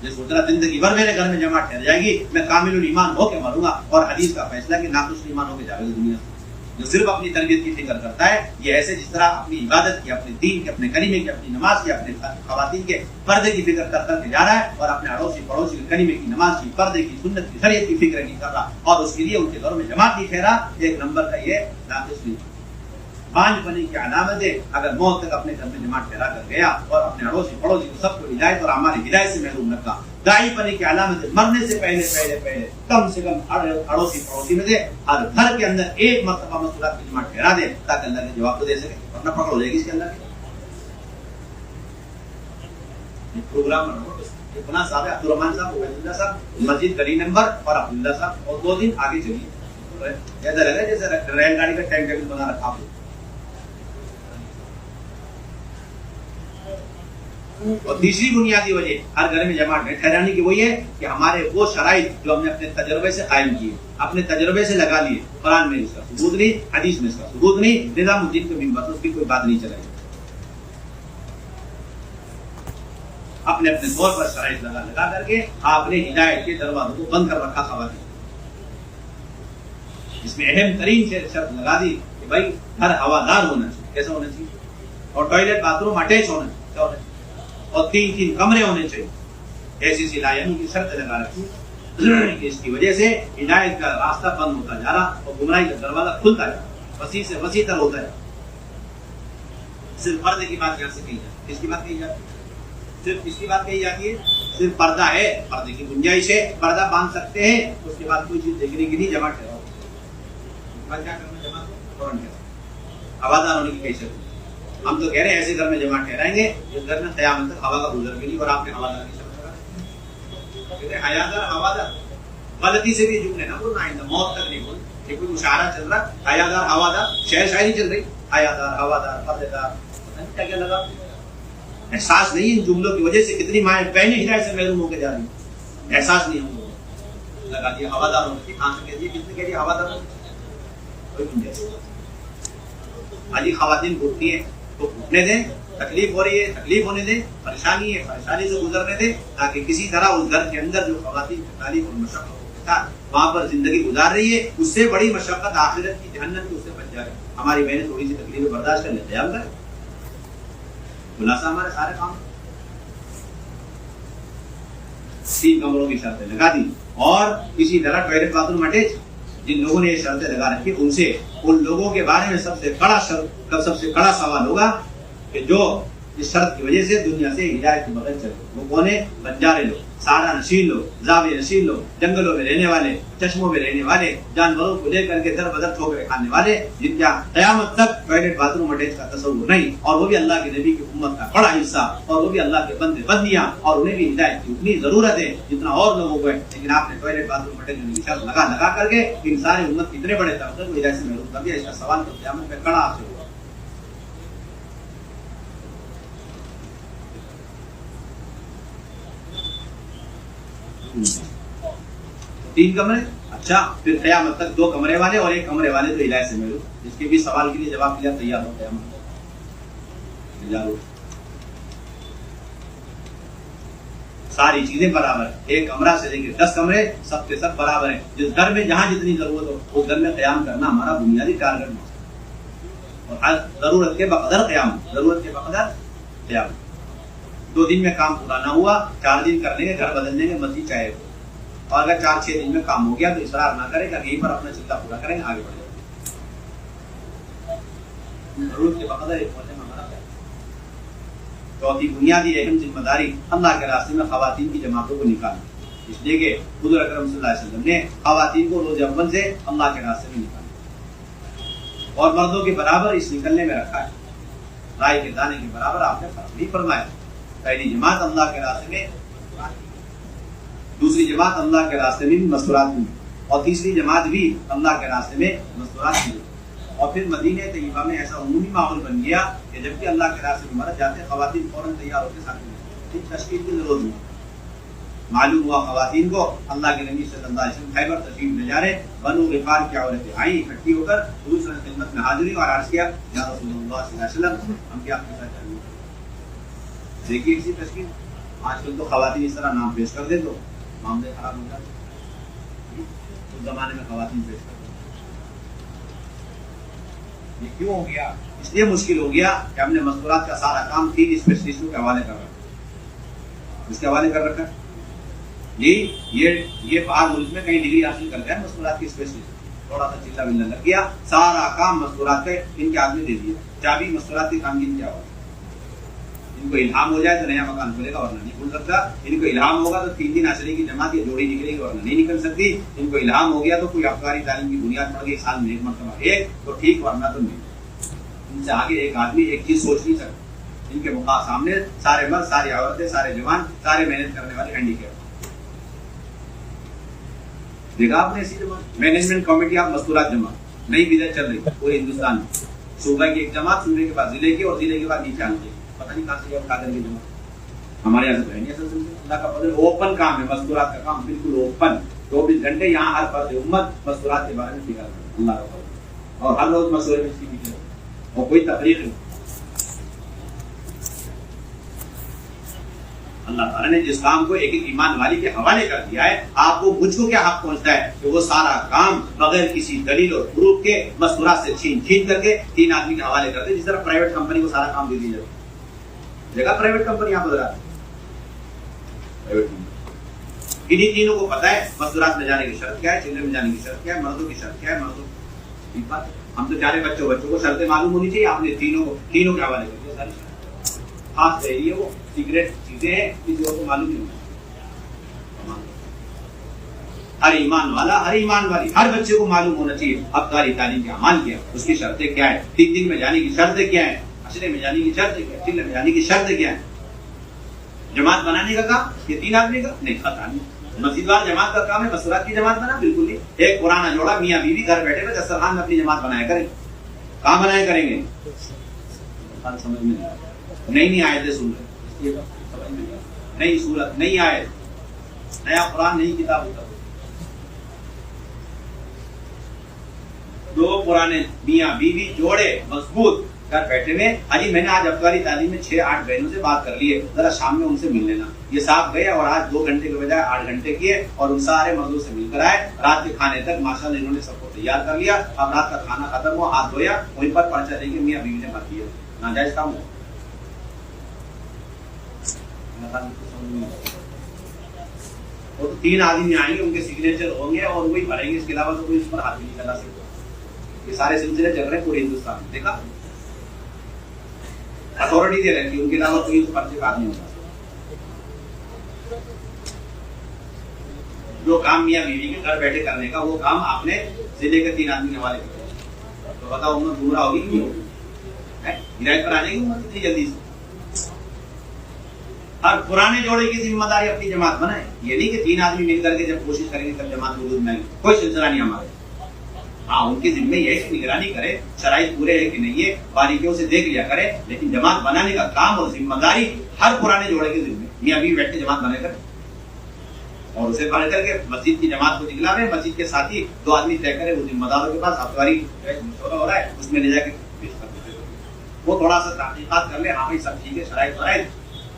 یہ سوچ رہا زندگی بھر میرے گھر میں جماعت ٹھہر جائے گی، میں کامل الایمان ہو کے مروں گا، اور حدیث کا فیصلہ کہ ناقص الایمان ہو کے جاوے گا دنیا سے. جو صرف اپنی تربیت کی فکر کرتا ہے یہ ایسے جس طرح اپنی عبادت کی، اپنے دین کے، اپنے کلمے کی، اپنی نماز کی، اپنے خواتین کے پردے کی فکر کر کر کے جا رہا ہے، اور اپنے اڑوسی پڑوسی کے کلمے کی، نماز کی، پردے کی، سنت کی، شریعت کی فکر نہیں کر رہا، اور اس کے لیے ان کے گھروں میں جماعت نہیں ٹھہرا. 1 نمبر کا یہ ناقص نہیں. بانج پنے کی علامت ہے اگر موت تک اپنے گھر میں جماعت ٹھہرا کر گیا اور اپنے اڑوسی پڑوسی کو سب کو ہدایت اور ہماری ہدایت سے محروم رکھا. دائی پنے کی علامت ہے مرنے سے پہلے کم سے کم اڑوسی پڑوسی میں سے ہر گھر کے اندر 1 مرتبہ مستورات کی جماعت ٹھہرا دے تاکہ اللہ کے جواب کو دے سکے، ورنہ پکڑ ہو جائے گی اس کے اللہ کے پروگرام. اتنا صاحب عبدالرحمان صاحب، عبیداللہ صاحب مسجد گلی نمبر اور عبداللہ صاحب، اور 2 دن آگے چلیے ایسا لگا جیسے ریل گاڑی کا ٹائم ٹیبل بنا رکھا. اور تیسری بنیادی وجہ ہر گھر میں جماعت میں ٹھہرانے کی وہی ہے کہ ہمارے وہ شرائط جو ہم نے اپنے تجربے سے قائم کیے، اپنے تجربے سے لگا لیے، قرآن میں اس کا ثبوت نہیں، حدیث میں اس کا ثبوت نہیں، نظام الدین کے ممبر اس کی کوئی بات نہیں چلائی. اپنے طور پر شرائط لگا کر کے آپ نے ہدایت کے دروازوں کو بند کر رکھا. خواتین اس میں اہم ترین شرط لگا دی کہ بھائی ہر ہوادار ہونا چاہیے. کیسا ہونا چاہیے؟ اور ٹوائلٹ باتھ روم اٹیچ ہونا چاہیے، اور 3 کمرے ہونے چاہیے. ایسی سی لایعنی کی شرط لگا رکھی کہ اس کی وجہ سے ہدایت کا راستہ بند ہوتا جا رہا اور گمراہی کا دروازہ کھلتا جا رہا، وسیع سے وسیع تر ہوتا ہے۔ صرف پردے کی بات یہاں سے کہی جاتی ہے، کس کی بات کہی جاتی ہے؟ صرف کس کی بات کہی جاتی ہے؟ صرف پردہ ہے، پردے کی گنجائش ہے، پردہ باندھ سکتے ہیں، اس کے بعد کوئی چیز دیکھنے کی نہیں، جمع ٹھہراؤ۔ کیا کرنا جمع فوراً ٹھہراؤ، ہوادار ہونے کی کیسے؟ ہم تو کہہ رہے ہیں ایسے گھر میں جمع ٹھہرائیں گے جس گھر میں قیامت تک ہوا کا گزر بھی نہیں، اور آپ نے ہوادار کی شرط لگا کہتے ہیں حیادار ہوادار، غلطی سے بھی جملے نہ بولنا، آئندہ موت تک نہیں بولنا، یہ کوئی مشاعرہ چل رہا، حیادار ہوادار، شعر شاعری چل رہی، حیادار ہوادار پردے دار، پتہ نہیں کیا لگا۔ احساس نہیں ان جملوں کی وجہ سے کتنی مائیں بہنیں ہدایت سے محروم ہو کے جا رہی ہیں، احساس نہیں ہم لوگوں لگا دیا ہوادار ہونے کی، کہاں سے کہہ دیا، کس نے کہہ دیا ہوادار ہونے کوئی گنجائش۔ آج خواتین گھٹتی ہیں تو گھٹنے دیں، تکلیف ہو رہی ہے تکلیف ہونے دیں، پریشانی ہے پریشانی سے گزرنے دیں، تاکہ کسی طرح اس گھر کے اندر جو خواتین کی تعلیم اور مشقت کے ساتھ وہاں پر زندگی گزار رہی ہے، اس سے بڑی مشقت آخرت کی جہنم کی، اس سے بچ جائے۔ ہماری بہنیں تھوڑی سی تکلیفیں برداشت کر لیں، قیام کریں، خلاصہ ہمارے سارے کام۔ 3 کمروں کی شرطیں لگا دی، اور اسی طرح ٹوائلٹ باتھ روم اٹیچ، جن لوگوں نے یہ شرطیں لگا رکھی ان سے، ان لوگوں کے بارے میں سب سے کڑا سوال ہوگا کہ جو اس شرط کی وجہ سے دنیا سے ہدایت کے بغیر چلے۔ وہ کون ہے؟ بنجارے لوگ، سارا نشین لوگ، زاویہ نشین لوگ، جنگلوں میں رہنے والے، چشموں میں رہنے والے، جانوروں کو لے کر کے در بدر ٹھوکریں کھانے والے، جن کا قیامت تک ٹوائلٹ باتھ روم اٹیچ کا تصور نہیں، اور وہ بھی اللہ کے نبی کی امت کا بڑا حصہ، اور وہ بھی اللہ کے بندے بندیاں، اور انہیں بھی ہدایت کی اتنی ضرورت ہے جتنا اور لوگوں کو ہے، لیکن آپ نے ٹوائلٹ باتھ روم اٹیچ ہونے کی شرط لگا کر کے ان ساری امت اتنے بڑے طبقے کو ہدایت سے محروم کر دیا۔ اس کا سوال تو قیامت میں کڑا آپ سے ہوگا۔ 3 کمرے، اچھا پھر قیامت تک 2 کمرے والے اور 1 کمرے والے تو ہدایت سے محروم، جس کے بھی سوال کے لیے جواب دیا تیار ہو، قیامت تیار ہو۔ ساری چیزیں برابر ہیں، 1 کمرہ سے لے کے 10 کمرے سب کے سب برابر ہیں، جس گھر میں جہاں جتنی ضرورت ہو اس گھر میں قیام کرنا ہمارا بنیادی ٹارگٹ ہے، اور ہر ضرورت کے بقدر قیام، ضرورت کے بقدر قیام۔ 2 دن میں کام پورا نہ ہوا، 4 دن کر لیں گے، گھر بدل لیں گے، مسجد چاہے ہو، اور اگر 4-6 دن میں کام ہو گیا تو اصرار نہ کرے گا، یہیں پر اپنا چلتا پورا کریں گے، آگے بڑھیں گے۔ ضرورت کے بقدر ایک ہونے میں ہمارا قیام۔ چوتھی بنیادی اہم ذمہ داری اللہ کے راستے میں خواتین کی جماعتوں کو نکالنا، اس لیے کہ حضور اکرم صلی اللہ علیہ وسلم نے خواتین کو روز اول سے اللہ کے راستے میں نکالا، اور مردوں کے برابر اس نکلنے میں رکھا ہے، رائے کے دانے کے برابر آپ نے فرق نہیں فرمایا۔ پہلی جماعت اللہ کے راستے میں، دوسری جماعت اللہ کے راستے میں بھی مستورات ہوئی، اور تیسری جماعت بھی اللہ کے راستے میں مستورات ہوئی۔ اور پھر مدینہ طیبہ میں ایسا عمومی ماحول بن گیا کہ جب بھی اللہ کے راستے میں مرد جاتے خواتین فوراً تیار ہو کے ساتھ میں تشکیل کی ضرورت نہیں۔ معلوم ہوا خواتین کو اللہ کے نبی صلی اللہ علیہ وسلم خیبر تشریف لے جا رہے، بنو غفار کی عورتیں آئیں اکٹھی ہو کر حضور صلی اللہ علیہ وسلم کی خدمت میں حاضری اور عرض کیا، یا رسول اللہ صلی اللہ علیہ وسلم ہم کیا آپ کے ساتھ چاہیے۔ دیکھیے اسی تشکیل، آج کل تو خواتین اس طرح نام پیش کر دے تو معاملے خراب ہو جاتے، اس زمانے میں خواتین پیش کر دیں۔ یہ کیوں ہو گیا؟ اس لیے مشکل ہو گیا کہ ہم نے مستورات کا سارا کام 3 اسپیشلسٹوں کے حوالے کر رکھا۔ اس کے حوالے کر رکھا جی، یہ باہر ملک میں کہیں ڈگری حاصل کر گیا مستورات کی اسپیشلسٹ، تھوڑا سا چلا بلّا لگ گیا، سارا کام مستورات کا ان کے ہاتھ میں دے دیا، چابی مستورات کے کام کی کیا ہوگا؟ ان کو الہام ہو جائے تو نیا مکان کھلے گا ورنہ نہیں کھل سکتا، ان کو الہام ہوگا تو 3 دن عشرے کی جماعت یا جوڑی نکلے گی ورنہ نہیں نکل سکتی، ان کو الہام ہو گیا تو کوئی افغانی تعلیم کی بنیاد پڑ گئی سال میں 1 مرتبہ ایک تو ٹھیک ورنہ تو نہیں۔ ان سے آگے ایک آدمی ایک چیز سوچ نہیں سکتا، ان کے مقابلے سامنے سارے مرد، ساری عورتیں، سارے جوان، سارے محنت کرنے والے ہینڈی کیپ۔ دیکھا آپ نے اسی جماعت مینجمنٹ کمیٹی آف مستورات جماعت نئی بدعت چل رہی پورے ہندوستان میں، صوبہ کی ایک جماعت، صوبے کے بعد ضلع کی، اور ضلع کے بعد نیچے آنے کی، پتہ نہیں کہاں سے اٹھا کر کے جماعت۔ ہمارے یہاں سے تو ہے نہیں، اصل اللہ کا فضل، اوپن کام ہے مستورات کا کام، بالکل اوپن، 24 گھنٹے یہاں ہر فرد امت مستورات کے بارے میں فکر کرتا ہے، اللہ کا فضل، اور ہر روز مشورے میں اس کی فکر اور کوئی تفریق نہیں۔ اللہ تعالیٰ نے جس کام کو ایک ایمان والی کے حوالے کر دیا ہے، آپ کو مجھ کو کیا حق پہنچتا ہے کہ وہ سارا کام بغیر کسی دلیل اور پروف کے مستورات سے چھین کر کے 3 آدمی کے حوالے کرتے، جس طرح پرائیویٹ کمپنی کو سارا کام دے دیا جائے۔ دیکھا پرائیویٹ کمپنی یہاں بدلا، انہیں تینوں کو پتا ہے مستورات میں جانے کی شرط کیا ہے, چلے میں جانے کی شرط کیا ہے, مردوں کی شرط کیا ہے, مردوں کی بات. ہم تو چارے بچوں کو شرطیں معلوم ہونی چاہیے. آپ نے تینوں کے حوالے کر دیا ساری شرط. خاص رہی ہے وہ سیکریٹ چیزیں ہیں, کسی اور کو معلوم نہیں ہوتی. ہر ایمان والا, ہر ایمان والی, ہر بچے کو معلوم ہونا چاہیے افطاری تعلیم کا عمل کیا, اس کی شرطیں کیا ہے, 3 دن میں جانے کی شرطیں کیا ہے, عشرے میں جانے کی شرطیں کیا ہے, چلے میں جانے کی شرطیں کیا ہے. جماعت بنانے کا کام یہ 3 آدمی کا نہیں, پتہ نہیں. مسجد وال جماعت کا کام ہے مستورات کی جماعت بنا, بالکل نہیں. ایک پرانا جوڑا میاں بیوی گھر بیٹھے ہوئے دسترخوان میں اپنی جماعت بنایا کریں. کہاں بنایا کریں گے؟ سمجھ میں نہیں آیتیں سن رہے, نئی صورت, نئی آیت, نیا قرآن, نئی کتاب ہوتا. دو پرانے میاں بیوی جوڑے مضبوط گھر بیٹھے ہوئے, حاجی میں نے آج افطاری تعلیم میں 6-8 بہنوں سے بات کر لی ہے, ذرا شام میں ان سے مل لینا. یہ صاحب گئے اور آج 2 گھنٹے کے بجائے 8 گھنٹے کیے اور ان سارے مردوں سے مل کر آئے. رات کے کھانے تک ماشاءاللہ انہوں نے سب کو تیار کر لیا. اب رات کا کھانا ختم ہوا, ہاتھ دھویا, وہیں پر پرچہ دیں گے میاں بیوی نے مت دیا. ناجائز کام ہو. وہ تو 3 آدمی آئیں گے, ان کے سگنیچر ہوں گے اور وہی بھریں گے, اس کے علاوہ تو کوئی اس پر ہاتھ بھی نہیں چلا سکتا. یہ سارے سلسلے چل رہے ہیں پورے ہندوستان میں, دیکھا اتھارٹی دے رہے ہیں, ان کے علاوہ کوئی اس پرچے کا آدمی ہوگا. جو کام میاں بیوی کے گھر بیٹھے کرنے کا, وہ کام آپ نے ضلع کے 3 آدمی کے حوالے کیا. تو بتاؤ امت گمراہ ہوگی کیوں؟ ہدایت پر آ جائے گی امت اتنی جلدی سے. ہر پرانے جوڑے کی ذمہ داری اپنی جماعت بنائے. یہ نہیں کہ 3 آدمی مل کر کے جب کوشش کریں گے تب جماعت وجود میں آئے گی, کوئی سلسلہ نہیں ہمارے. ہاں ان کی ذمہ یہ ہے کہ نگرانی کرے, شرائط پورے ہے کہ نہیں ہے, باریکیوں سے دیکھ لیا کرے, لیکن جماعت بنانے کا کام اور ذمہ داری ہر پرانے جوڑے کی ذمہ. میاں بیوی بیٹھ کے جماعت بنا کرے اور اسے بڑھ کر کے مسجد کی جماعت کو نکلاوے. مسجد کے ساتھ ہی 2 آدمی طے کرے, وہ ذمہ داروں کے پاس افطاری مشورہ ہو رہا ہے, اس میں لے جا کے پیش کر دیتے. وہ تھوڑا سا تحقیقات کر لے, ہاں بھائی سب ٹھیک ہے, شرائط فرائض,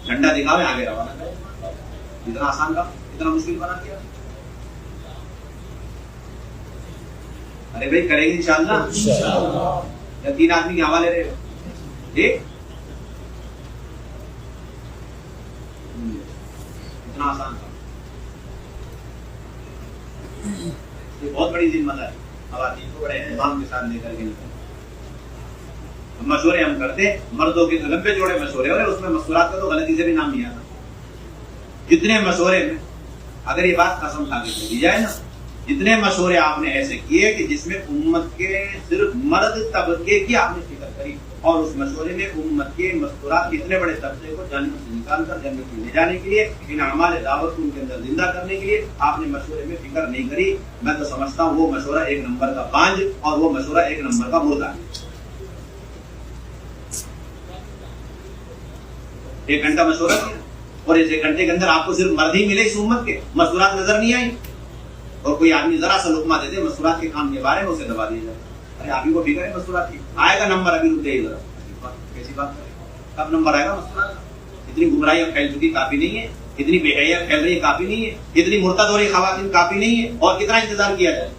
جھنڈا دکھاوے, آگے روانہ کرے. اتنا آسان کام, اتنا مشکل بنا دیا. ارے بھائی کریں گے انشاءاللہ, یا 3 آدمی کے حوالے رہے ٹھیک. اتنا آسان تھا. یہ بہت بڑی ذمہ داری خواتین کو بڑے اہتمام کے ساتھ لے کر کے نکلے. مشورے ہم کرتے, مردوں کے تو لمبے جوڑے مشورے, اور اس میں مستورات کا تو غلطی سے بھی نام نہیں آتا. جتنے مشورے میں, اگر یہ بات قسم کھا کے دی جائے نا, جتنے مشورے آپ نے ایسے کیے کہ جس میں امت کے صرف مرد طبقے کی آپ نے فکر کری, اور اس مشورے میں امت کے مستورات کے اتنے بڑے طبقے کو جنت سے نکال کر جنت میں لے جانے کے لیے, ان اعمال دعوت کو ان کے اندر زندہ کرنے کے لیے آپ نے مشورے میں فکر نہیں کری. میں تو سمجھتا ہوں وہ مشورہ 1 نمبر کا بانج اور وہ مشورہ 1 نمبر کا مردہ ہے. 1 گھنٹہ مشورہ کیا اور اس 1 گھنٹے کے اندر آپ کو صرف مرد ہی ملے اس امت کے, مستورات نظر نہیں آئی. اور کوئی آدمی ذرا سا لقمہ دے دے مستورات کے کام کے بارے میں, اسے دبا دیا جائے. ارے آپ ہی کو فکر ہے مستورات کی, آئے گا نمبر ابھی رک جائیے ذرا. کیسی بات کریں, کب نمبر آئے گا مستورات کا؟ اتنی گمراہیاں پھیل چکی کافی نہیں ہے, اتنی بے حیاں پھیل رہی کافی نہیں ہے, اتنی مرتد ہو رہی خواتین کافی نہیں ہے, اور کتنا انتظار کیا جائے.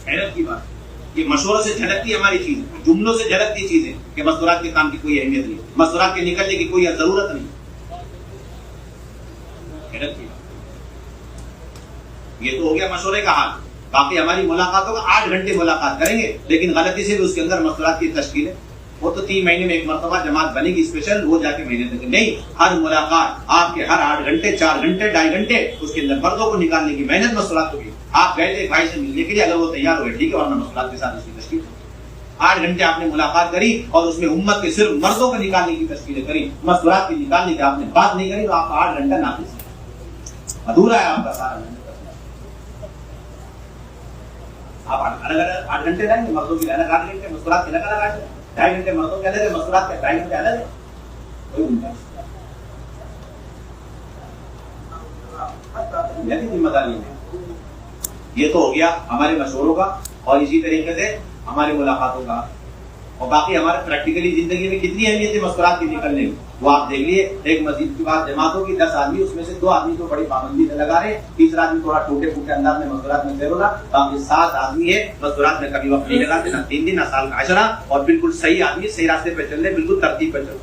حیرت کی بات, یہ مشوروں سے جھلکتی ہماری چیز, جملوں سے جھلکتی چیزیں کہ مستورات کے کام کی کوئی اہمیت نہیں, مستورات کے نکلنے کی کوئی ضرورت نہیں. حیرت کی بات. یہ تو ہو گیا مشورے کا حال. باقی ہماری ملاقاتوں کا 8 گھنٹے ملاقات کریں گے, لیکن غلطی سے بھی اس کے اندر مستورات کی تشکیل ہے. وہ تو 3 مہینے میں 1 مرتبہ جماعت بنے گی اسپیشل, وہ جا کے مہینے تک نہیں. ہر ملاقات آپ کے ہر 8 گھنٹے, 4 گھنٹے, 2.5 گھنٹے اس کے اندر مردوں کو نکالنے کی محنت مستورات ہوگی. آپ گئے تھے بھائی سے ملنے کے لیے, اگر وہ تیار ہوئے ٹھیک ہے, ورنہ مستورات کے ساتھ اس کی تشکیل. 8 گھنٹے آپ نے ملاقات کری اور اس میں امت کے صرف مردوں کو نکالنے کی تشکیلیں کری, مستورات کی نکالنے کی آپ نے بات نہیں کری, تو آپ کا 8 گھنٹہ ناقص ہے, ادھورا ہے آپ کا سارا. آپ الگ 8 گھنٹے رہیں گے, مردوں کی الگ 8 گھنٹے, مستورات کے الگ 2.5 گھنٹے مردوں کے الگ ہے, مستورات کے 2.5 گھنٹے الگ ہے. ذمہ داری ہے. یہ تو ہو گیا ہمارے مشوروں کا, اور اسی طریقے سے ہماری ملاقاتوں کا. اور باقی ہمارے پریکٹیکلی زندگی میں کتنی اہمیت ہے مستورات کی نکلنے کی, وہ آپ دیکھ لیے. ایک مسجد کی بات جماعتوں کی 10 آدمی, اس میں سے 2 آدمی تو بڑی پابندی سے لگا رہے ہیں, تیسرا آدمی تھوڑا ٹوٹے پھوٹے انداز میں مستورات میں سیر ہو رہا, باقی 7 آدمی ہے مستورات میں کبھی وقت نہیں لگاتے, نہ 3 دن نہ سال کا عشرہ, اور بالکل صحیح آدمی, صحیح راستے پہ چل رہے, بالکل ترتیب پہ چل رہے.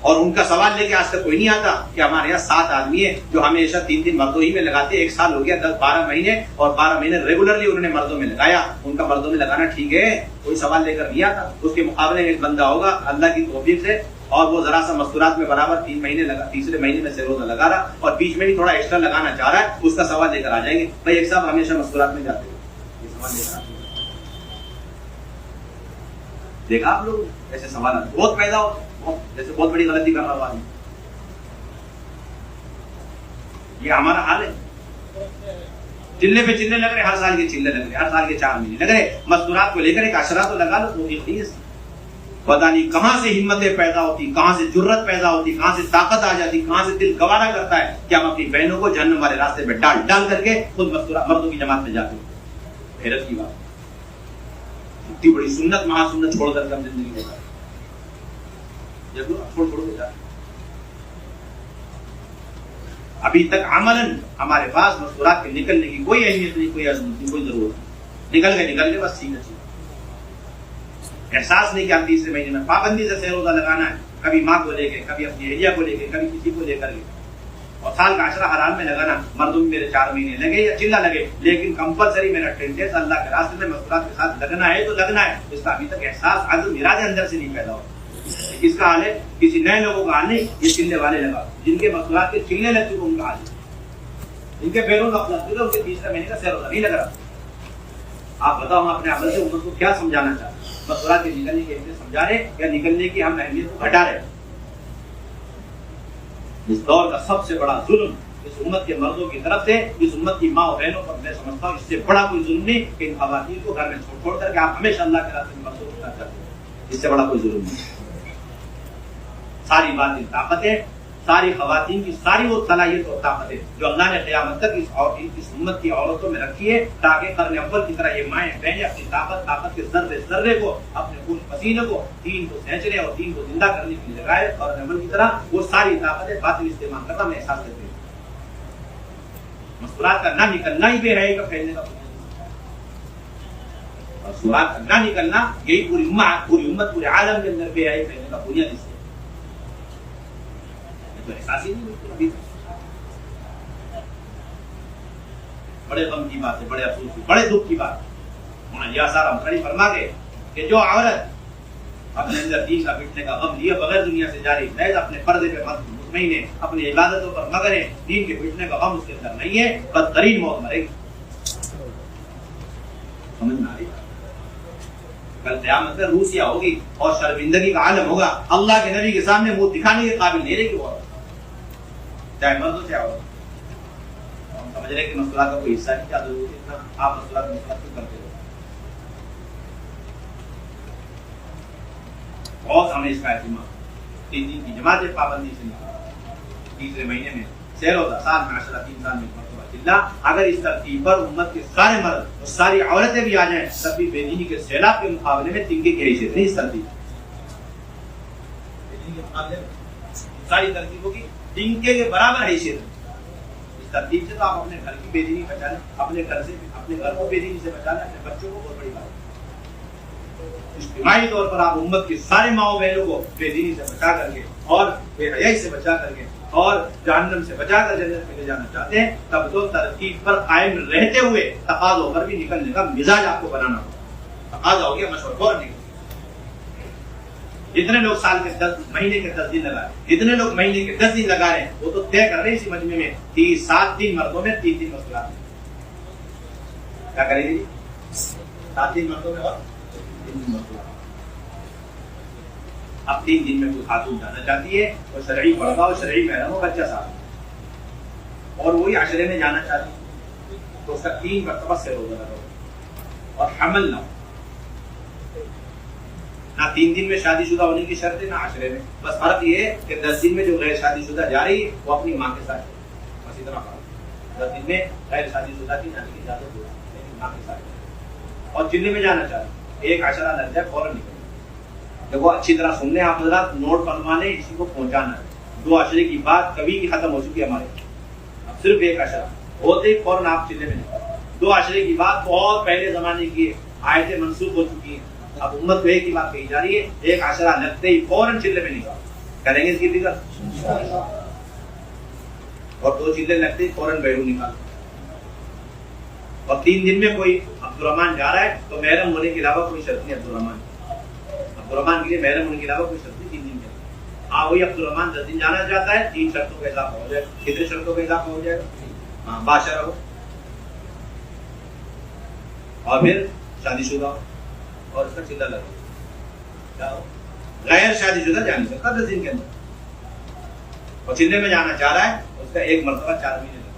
اور ان کا سوال لے کے آج تک کوئی نہیں آتا کہ ہمارے یہاں 7 آدمی ہیں جو ہمیشہ 3 دن مردوں ہی میں لگاتے ہیں، 1 سال ہو گیا 10-12 مہینے، اور 12 مہینے ریگولرلی انہوں نے مردوں میں لگایا، ان کا مردوں میں لگانا ٹھیک ہے، کوئی سوال لے کر نہیں آتا۔ اس کے مقابلے میں ایک بندہ ہوگا اللہ کی توفیق سے، اور وہ ذرا سا مستورات میں برابر 3 مہینے لگا، تیسرے مہینے میں سے روزہ لگا رہا اور بیچ میں بھی تھوڑا ایکسٹرا لگانا چاہ رہا ہے، اس کا سوال لے کر آ جائیں گے، بھائی ایک صاحب ہمیشہ مستورات میں جاتے ہیں، یہ سوال لے کر آتے ہیں۔ دیکھا آپ لوگ ایسے سوالات بہت پیدا ہو، جیسے بہت بڑی غلطی کر رہا ہوا آدمی، یہ ہمارا حال ہے۔ چلے پہ چلے لگ رہے، ہر سال کے چلے لگ رہے، ہر سال کے 4 مہینے لگ رہے، مستورات کو لے کر ایک عشرہ تو لگا لو، پتہ نہیں کہاں سے ہمتیں پیدا ہوتی، کہاں سے جرت پیدا ہوتی، کہاں سے طاقت آ جاتی، کہاں سے دل گوارا کرتا ہے کہ ہم اپنی بہنوں کو جہنم والے راستے پہ ڈال کر کے خود مردوں کی جماعت میں جاتے ہیں۔ حیرت کی بات، اتنی بڑی سنت مہا سنت چھوڑ کر کے ہم زندگی میں چھوڑ کے جاتے۔ ابھی تک عملاً ہمارے پاس مستورات کے نکلنے کی کوئی اہمیت نہیں، کوئی عظمت نہیں، کوئی ضرورت نہیں، نکل گئے بس ٹھیک ہے۔ احساس نہیں کہ ہم تیسرے مہینے میں پابندی سے روزہ لگانا ہے، کبھی ماں کو لے کے، کبھی اپنی اہلیہ کو لے کے، کبھی کسی کو لے کر کے، اور سال کا عشرہ حرام میں لگانا، مردوں میں میرے 4 مہینے لگے یا چلا لگے، لیکن کمپلسری میرا 10 days اللہ کے راستے میں مستورات کے ساتھ لگنا ہے تو لگنا ہے۔ اس کا ابھی تک احساس عزم ارادے اندر سے نہیں پیدا ہوا۔ اس کا حال ہے کسی نئے لوگوں کا حال نہیں، یہ چلنے والے لگا جن کے مستورات کے چلنے لگ چکے ان کا حال ہے، جن کے پیروں کا پلس ان کے تیسرے مہینے کا روزہ نہیں لگ رہا۔ آپ بتاؤ ہم اپنے عمل سے امت کو کیا سمجھانا چاہتے ہیں؟ مستورات کے نکلنے کی اہمیت سمجھا رہے یا نکلنے کی ہم اہمیت کو گھٹا رہے؟ اس دور کا سب سے بڑا ظلم اس امت کے مردوں کی طرف سے، اس امت کی ماں اور بہنوں پر میں سمجھتا ہوں اس سے بڑا کوئی ظلم نہیں کہ ان خواتین کو گھر میں چھوڑ کر کے آپ ہمیشہ اللہ کے راستے میں مردوں کو کرتے ہیں، اس سے بڑا کوئی ظلم نہیں۔ ساری باتیں طاقتیں، ساری خواتین کی ساری وہ صلاحیت اور طاقتیں جو اللہ نے قیامت تک اس امت کی عورتوں میں رکھی ہے، تاکہ قرن اول کی طرح یہ مائیں بہنیں اپنی طاقت کے ذرے ذرے کو، اپنے خون پسینے کو دین کو سینچنے اور دین کو زندہ کرنے کے لیے لگائے، قرن اول کی طرح وہ ساری طاقتیں باطل استعمال کرتا میں احساس کرتے ہیں۔ مستورات کا نہ نکلنا ہی بے حیائی کا پھیلنے کا، مستورات کا نہ نکلنا یہی پوری امت پورے عالم کے اندر بے حیائی پھیلنے کا بنیادی سے تو احساس ہی نہیں۔ بڑے غم کی بات ہے، بڑے افسوس کی، بڑے دکھ کی بات ہے۔ یہ آثار ہم فرما گئے کہ جو عورت اپنے اندر دین کا مٹنے کا غم لیے بغیر دنیا سے جاری محض اپنے پردے پہ مطمئن ہے، اپنی عبادتوں پر مگر ہے، دین کے مٹنے کا غم اس کے اندر نہیں ہے، بدترین موت مرے گی۔ سمجھ میں آ رہی؟ کل قیامت میں روسیہ ہوگی اور شرمندگی کا عالم ہوگا، اللہ کے نبی کے سامنے منہ دکھانے کے قابل نہیں رہے گی وہ، چاہے مرد ہو چاہے عورت۔ ہم سمجھ رہے کہ مستورات کا کوئی حصہ نہیں، کیا ضرورت ہے اتنا آپ مستورات کیوں کرتے ہو؟ بہت ہمیں اس کا اہتمام، 3 دن کی جماعت پابندی سے نکالا، تیسرے مہینے میں روزہ، سال میں عشرہ، 3 سال میں مرتبہ چلا۔ اگر اس ترتیب پر امت کے سارے مرد اور ساری عورتیں بھی آ جائیں تب بھی بے دینی کے سیلاب کے مقابلے میں تنکے کی حیثیت نہیں۔ اس ترتیب ساری ترتیبوں کی تنکے کے برابر حیثیت ہے۔ اس ترتیب سے تو آپ اپنے گھر کی بے دینی بچا لیں، اپنے گھر سے اپنے گھر کو بے دینی سے بچا لیں، اپنے بچوں کو، بہت بڑی بات ہے۔ اجتماعی طور پر آپ امت کے سارے ماؤں بہنوں کو بے دینی سے بچا کر کے اور بے حیائی سے بچا کر کے اور جہنم سے بچا کر جنت میں لے جانا چاہتے ہیں، تب تو ترتیب پر قائم رہتے ہوئے تقاضوں پر بھی نکلنے کا مزاج آپ کو بنانا ہوگا۔ تقاضا ہو گیا مشورہ فوراً نکل۔ جتنے لوگ سال کے 10 مہینے کے 10 دن لگا رہے، جتنے لوگ مہینے کے 10 دن لگا رہے ہیں، وہ تو طے کر رہے ہیں اسی مجمع میں 7 دن مردوں میں 3 دن مستورات میں۔ کیا کریں گے؟ 7 دن مردوں میں اور 3 دن مستورات۔ اب 3 دن میں کوئی خاتون جانا چاہتی ہے اور شرعی پردہ اور شرعی محرم ہو، بچہ ساتھ، اور وہی عشرے میں جانا چاہتی ہے تو اس کا 3 مرتبہ سے روزہ لگاؤ اور حمل نہ ہو۔ نہ 3 دن میں شادی شدہ ہونے کی شرط ہے، نہ عشرے میں، بس فرق یہ ہے کہ 10 دن میں جو غیر شادی شدہ جا رہی ہے وہ اپنی ماں کے ساتھ ہے، بس اتنا فرق۔ 10 دن میں غیر شادی شدہ کی جانے کی اجازت ہوتی ہے لیکن ماں کے ساتھ ہے، اور چلنے میں جانا چاہتی ہے 1 عشرہ لگ جائے فوراً نکل۔ دیکھو اچھی طرح سن لیں آپ حضرات، نوٹ بنوانے اسی کو پہنچانا ہے۔ 2 عشرے کی بات کبھی کی ختم ہو چکی ہے ہمارے، اب صرف 1 عشرہ ہوتے ہی فوراً آپ چلنے میں نکل۔ 2 عشرے کی بات بہت پہلے زمانے کی ہے، آیتیں منسوخ ہو چکی ہیں، اب امت کو ایک ہی بات کہی جا رہی ہے، 1 عشرہ لگتے ہی فوراً چلنے میں نکال۔ کریں گے اس کی فکر. اور 2 چلے لگتے فوراً بیرون نکال. اور 3 دن میں کوئی عبدالرحمان جا رہا ہے تو محرم ہونے کے علاوہ کوئی شرط نہیں. عبدالرحمان کے لیے محرم ہونے کے علاوہ کوئی شرط نہیں 3 دن کے. ہاں وہی عبدالرحمان 10 دن جانا چاہتا ہے 3 شرطوں کا اضافہ ہو جائے گا. کتنے شرطوں کا اضافہ ہو جائے گا؟ ہاں بادشاہ رہو اور پھر شادی شدہ ہو اور اس کا چلہ لگو. کیا ہو؟ غیر شادی شدہ جا نہیں سکتا 10 دن کے اندر. اور چلے میں جانا چاہ رہا ہے اس کا 1 مرتبہ 4 مہینے لگو.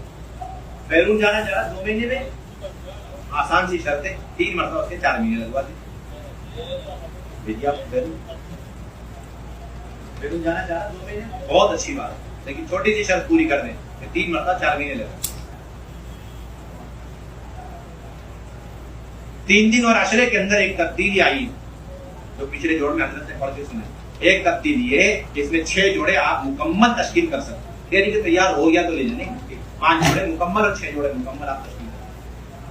بیرون جانا چاہ رہا ہے 2 مہینے میں آسان سی شرط ہے 3 مرتبہ اس کے 4 مہینے لگوا دیں. بیرون جانا چاہ رہا 2 مہینے بہت اچھی بات ہے لیکن چھوٹی سی شرط پوری کر دیں کہ 3 مرتبہ 4 مہینے لگا. 3 دن اور عشرے کے اندر ایک تبدیلی آئی جو پچھلے جوڑ میں حضرت نے پڑھ کے سنا. ایک تبدیلی یہ جس میں 6 جوڑے آپ مکمل تشکیل کر سکتے. یعنی کہ تیار ہو گیا تو لے جانے 5 جوڑے مکمل اور 6 جوڑے مکمل آپ تشکیل کریں.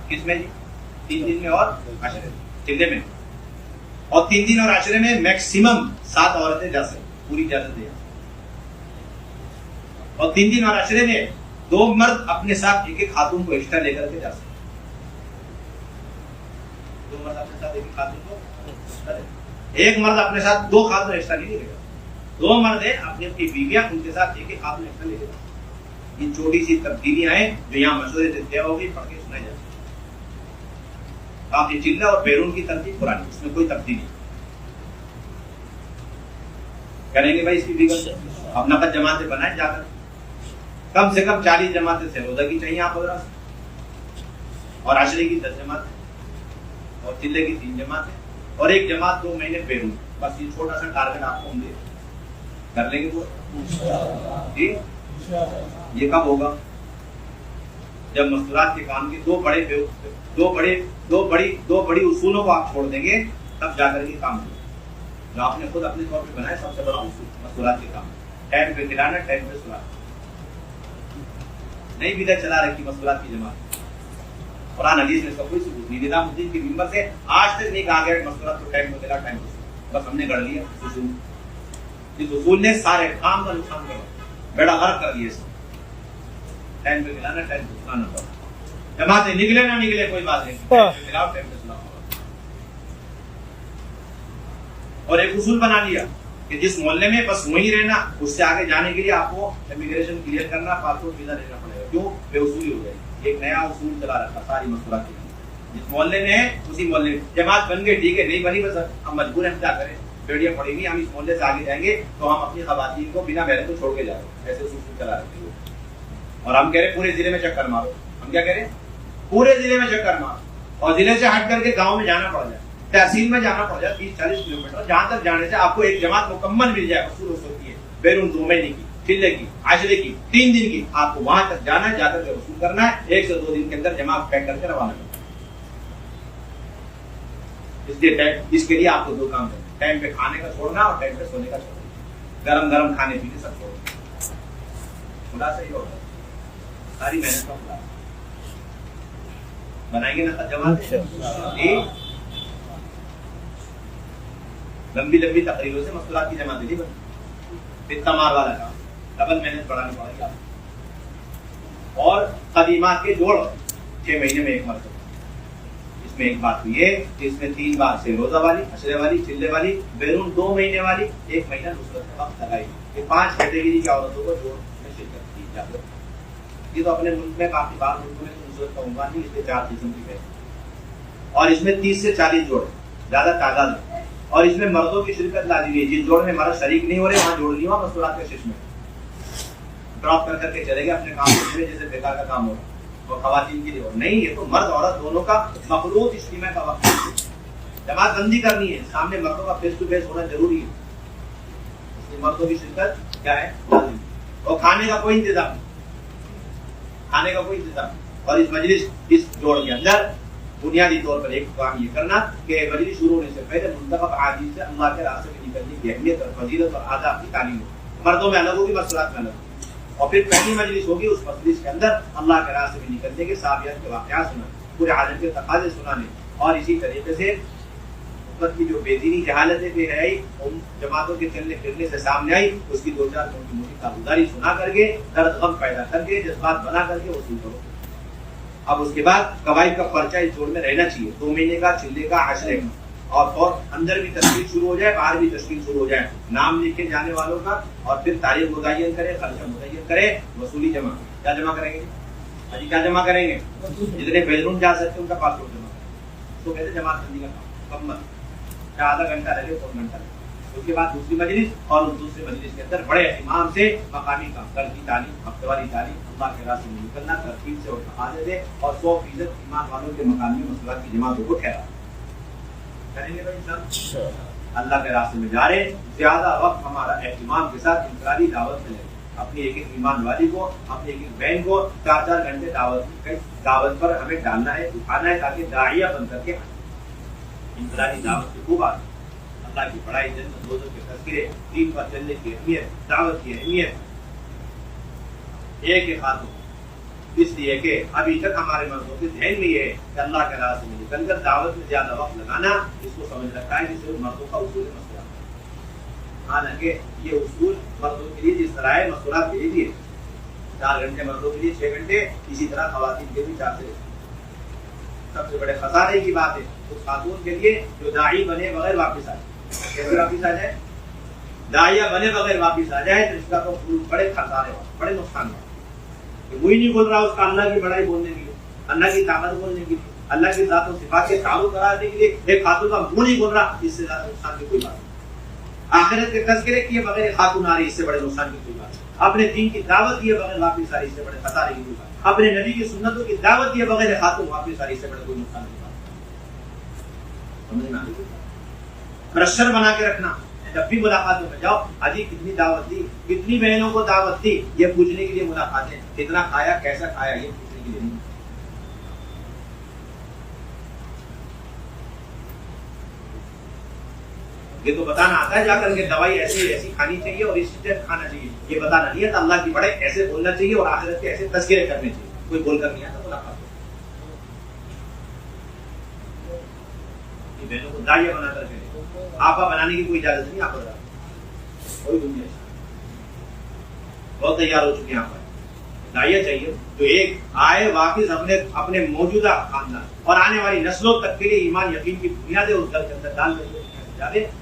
کس میں جی؟ 3 دن میں اور عشرے چلے میں. اور 3 دن اور عشرے میں میکسیمم 7 عورتیں جا سکتی پوری اجازت دے. اور 3 دن اور عشرے میں 2 مرد اپنے ساتھ ایک خاتون کو ایکسٹرا لے کر کے جا سکتے. 2 مرد اپنے ساتھ ایک خاتون کو ایک مرد اپنے ساتھ 2 خاتون ایکسٹرا نہیں لے گا. 2 مرد ہیں اپنی اپنی بیویاں ان کے ساتھ ایک خاتون ایکسٹرا لے گا. یہ چھوٹی سی تبدیلیاں ہیں جو یہاں مشورے سے طے ہوگی پڑھ کے سنا جائے. کافی چلہ اور بیرون کی ترتیب پرانی اس میں کوئی تبدیلی نہیں. کریں گے بھائی اس کی فکر. اب نقد جماعتیں بنائیں جا کر کم سے کم 40 جماعتیں سے روزہ کی چاہیے آپ حضرات اور عشرے کی 10 جماعتیں اور چلے کی 3 جماعتیں اور 1 جماعت 2 مہینے بیرون. بس یہ چھوٹا سا ٹارگٹ آپ کو ہم دے کر لیں گے وہ جی. یہ کب ہوگا؟ جب مستورات کے کام کے 2 بڑی اصولوں کو آپ چھوڑ دیں گے تب جا کر یہ کام ہوگا. جو آپ نے خود اپنے طور پہ بنایا سب سے بڑا اصول مستورات کے کام ٹائم پہ کھلانا ٹائم پہ سلانا. نئی بدعت چلا رکھی مستورات کی جماعت. قرآن حدیث میں اس کا کوئی ثبوت نہیں. نظام الدین کی ممبر سے آج تک نہیں کہا گیا کہ مستورات کو ٹائم پہ کھلا ٹائم پہ سلا. بس ہم نے گڑھ لیا اصول. اس اصول نے سارے کام کا نقصان کر بیڑا غرق کر دیا. ٹائم پہ کھلانا ٹائم پہ سلانا پڑا. جماعتیں نکلے نہ نکلے کوئی بات نہیں ٹائم پہ کھلاؤ ٹائم پہ سلاؤ. اور ایک اصول بنا لیا کہ جس محلے میں بس وہیں رہنا اس سے آگے جانے کے لیے آپ کو امیگریشن کلیئر کرنا پاسپورٹ ویزا لینا پڑے گا. کیوں؟ بے اصولی ہو گئی. ایک نیا اصول چلا رکھا ساری مستورات کے لیے. جس محلے میں ہے اسی محلے میں جماعت بن گئی ٹھیک ہے نہیں بنی بس ہم مجبور ہیں کیا کریں بیڑیاں پڑیں گی ہم اس محلے سے آگے جائیں گے تو ہم اپنی خواتین کو بنا بہرے کو چھوڑ کے جائیں. ایسے اصول چلا رکھے ہیں اور ہم کہہ رہے پورے ضلع میں چکر مارو. ہم کیا کہہ رہے ہیں؟ پورے ضلع میں چکر مارو اور ضلع سے ہٹ کر کے گاؤں میں جانا پڑ جائے تحصیل میں جانا پڑ جائے 30-40 کلومیٹر جہاں تک جانے سے آپ کو ایک جماعت مکمل مل جائے. اصول ہو سکتی ہے بیرون 2 مہینے کی چلے کی عشرے کی 3 دن کی آپ کو وہاں تک جانا ہے. جا کر کے وصول کرنا ہے 1 سے 2 دن کے اندر جماعت پیک کر کے روانہ کرنا. اس کے لیے آپ کو 2 کام کرنا ٹائم پہ کھانے کا چھوڑنا اور ٹائم پہ سونے کا چھوڑنا. گرم گرم کھانے پینے سب چھوڑنا. خلاصہ یہ ہوگا ساری محنت کا خلاصہ. بنائیں گے نا جماعت لمبی لمبی تقریروں سے مستورات کی جماعتیں نہیں بنتی. پھر تمار والا کام ڈبل محنت بڑھانی پڑے گی آپ. اور قدیمات کے جوڑ 6 مہینے میں 1 مرتبہ. اس میں ایک بات ہوئی ہے کہ اس میں 3 بار سے روزہ والی عشرے والی چلے والی بیرون 2 مہینے والی 1 مہینہ نصرت کا وقت لگائی. یہ 5 کیٹیگری کی عورتوں کو جوڑ میں شرکت کی جاتی ہے. یہ تو اپنے ملک میں کافی بار ملکوں میں نصرت کا عنوان نہیں اس میں 4 قسم کی ہے اور اس میں 30 سے 40 جوڑ زیادہ تعداد ہے. اور اس میں مردوں کی شرکت لازمی ہے. جس جوڑ میں مرد شریک نہیں ہو رہے وہاں جوڑ نہیں ہوا مستورات کے شش میں ڈراپ کر کے چلے گئے اپنے کام میں جیسے بیکار کا کام ہو رہا وہ خواتین کے لیے ہو نہیں. یہ تو مرد عورت دونوں کا مخلوط اجتماع کا وقت ہے. جماعت بندی کرنی ہے سامنے مردوں کا فیس ٹو فیس ہونا ضروری ہے. اس لیے مردوں کی شرکت کیا ہے لازمی. اور کھانے کا کوئی انتظام اور اس مجلس اس جوڑ کے اندر بنیادی طور پر ایک کام یہ کرنا کہ مجلس شروع ہونے سے پہلے منتخب احادیث سے اللہ کے راستے میں نکلنے کی اہمیت اور فضیلت اور آداب کی تعلیم ہو. مردوں میں الگ ہوگی مستورات میں الگ ہوگی. اور پھر پہلی مجلس ہوگی اس مجلس کے اندر اللہ کے راستے میں نکلنے کے صحابیات کے واقعات سنانے پورے عالم کے تقاضے سنانے اور اسی طریقے سے امت کی جو بے دینی جہالتیں بھی ہے ان جماعتوں کے چلنے پھرنے سے سامنے آئی، اس کی دو چار موٹی موٹی کارگزاری سنا کر کے، درد غم پیدا کر کے، جذبات بنا کر کے وصول کرو۔ اب اس کے بعد قواعد کا پرچہ اس جوڑ میں رہنا چاہیے، 2 مہینے کا، چلے کا، عشرے کا، اور اندر بھی تشکیل شروع ہو جائے، باہر بھی تشکیل شروع ہو جائے، نام لکھے جانے والوں کا، اور پھر تاریخ متعین کرے، خرچہ متعین کرے، وصولی جمع کیا جمع کریں گے؟ ابھی کیا جمع کریں گے؟ جتنے بیڈروم جا سکتے ان کا پاسپورٹ جمع کریں، تو کہتے ہیں جماعت بندی کا کام مکمل، چاہے آدھا گھنٹہ رہے، 1 گھنٹہ رہے۔ اس کے بعد دوسری مجلس، اور اس دوسری مجلس کے اندر بڑے اہتمام سے مقامی کام، کل کی تعلیم، ہفتہ واری تعلیم، اللہ کے راستے میں نکلنا، ترتیب سے اٹھا دے، اور 100% ایمان والوں کے مقامی مسئلات کی جماعتوں کو ٹھہرا کریں گے بھائی سب اللہ کے راستے میں جا رہے۔ زیادہ وقت ہمارا اہتمام کے ساتھ انفرادی دعوت میں لگے، اپنی ایک ایک ایمان والی کو، اپنی ایک ایک بہن کو 4 گھنٹے دعوت پر ہمیں ڈالنا ہے، اٹھانا ہے، تاکہ داعیہ بن کر کے انفرادی دعوت کی خوب آتی، اللہ کی پڑھائی، جنت دوزخ کے تذکرے، دین پر چلنے کی اہمیت، دعوت کی اہمیت، ایک ایک خاتون، اس لیے کہ ابھی تک ہمارے مردوں کے ذہن میں یہ ہے کہ اللہ کے راستے میں نکل کر دعوت میں زیادہ وقت لگانا، اس کو سمجھ رکھا ہے جسے مردوں کا اصول مسئلہ، حالانکہ یہ اصول مردوں کے لیے جس طرح ہے مسئولات کے لیے بھی ہے، 4 گھنٹے مردوں کے لیے، 6 گھنٹے، اسی طرح خواتین کے بھی 4 سے۔ سب سے بڑے خسارے کی بات ہے اس خاتون کے لیے جو داعی بنے بغیر واپس آ جائے، کیسے واپس آ جائے؟ داعیہ بنے بغیر واپس آ جائے تو اس کا تو بڑے خسارے ہو، بڑے نقصان ہو۔ وہی نہیں بول رہا اس کا اللہ کی بڑائی بولنے کے لیے، اللہ کی طاقت بولنے کے لیے، اللہ کی ذات و صفات کے تعارف کرانے کے لیے ایک خاتون کا منہ نہیں بول رہا، اس سے زیادہ نقصان کی کوئی بات نہیں۔ آخرت کے تذکرے کیے بغیر خاتون آ رہی، اس سے بڑے نقصان کی کوئی بات نہیں۔ اپنے دین کی دعوت دیے بغیر واپس آ رہی، اس سے بڑے خسارے کی کوئی بات نہیں۔ اپنے نبی کی سنتوں کی دعوت دیے بغیر خاتون واپس آ رہی، اس سے بڑے کوئی نقصان کی بات نہیں۔ سمجھ میں آ رہی ہے؟ پریشر بنا کے رکھنا، جب بھی ملاقاتوں میں جاؤ، حاجی کتنی دعوت دی، کتنی بہنوں کو دعوت دی، یہ پوچھنے کے لیے ملاقاتیں، کتنا کھایا، کیسا کھایا، یہ پوچھنے کے لیے نہیں۔ یہ تو بتانا آتا ہے جا کر کے دوائی ایسی ایسی کھانی چاہیے اور اس ٹائم کھانا چاہیے، یہ بتانا نہیں ہے تو اللہ کی بڑے ایسے بولنا چاہیے اور آخرت کے ایسے تذکرے کرنے چاہیے، کوئی بول کر نہیں آتا ملاقات۔ بہنوں کو داعیہ بنا کر کے آپا بنانے کی کوئی اجازت نہیں، آپ کوئی دنیا بہت تیار ہو چکے ہیں آپ داعیہ چاہیے جو ایک آئے واپس اپنے موجودہ خاندان اور آنے والی نسلوں تک کے لیے ایمان یقین کی بنیادیں اس گھر کے اندر ڈال دے،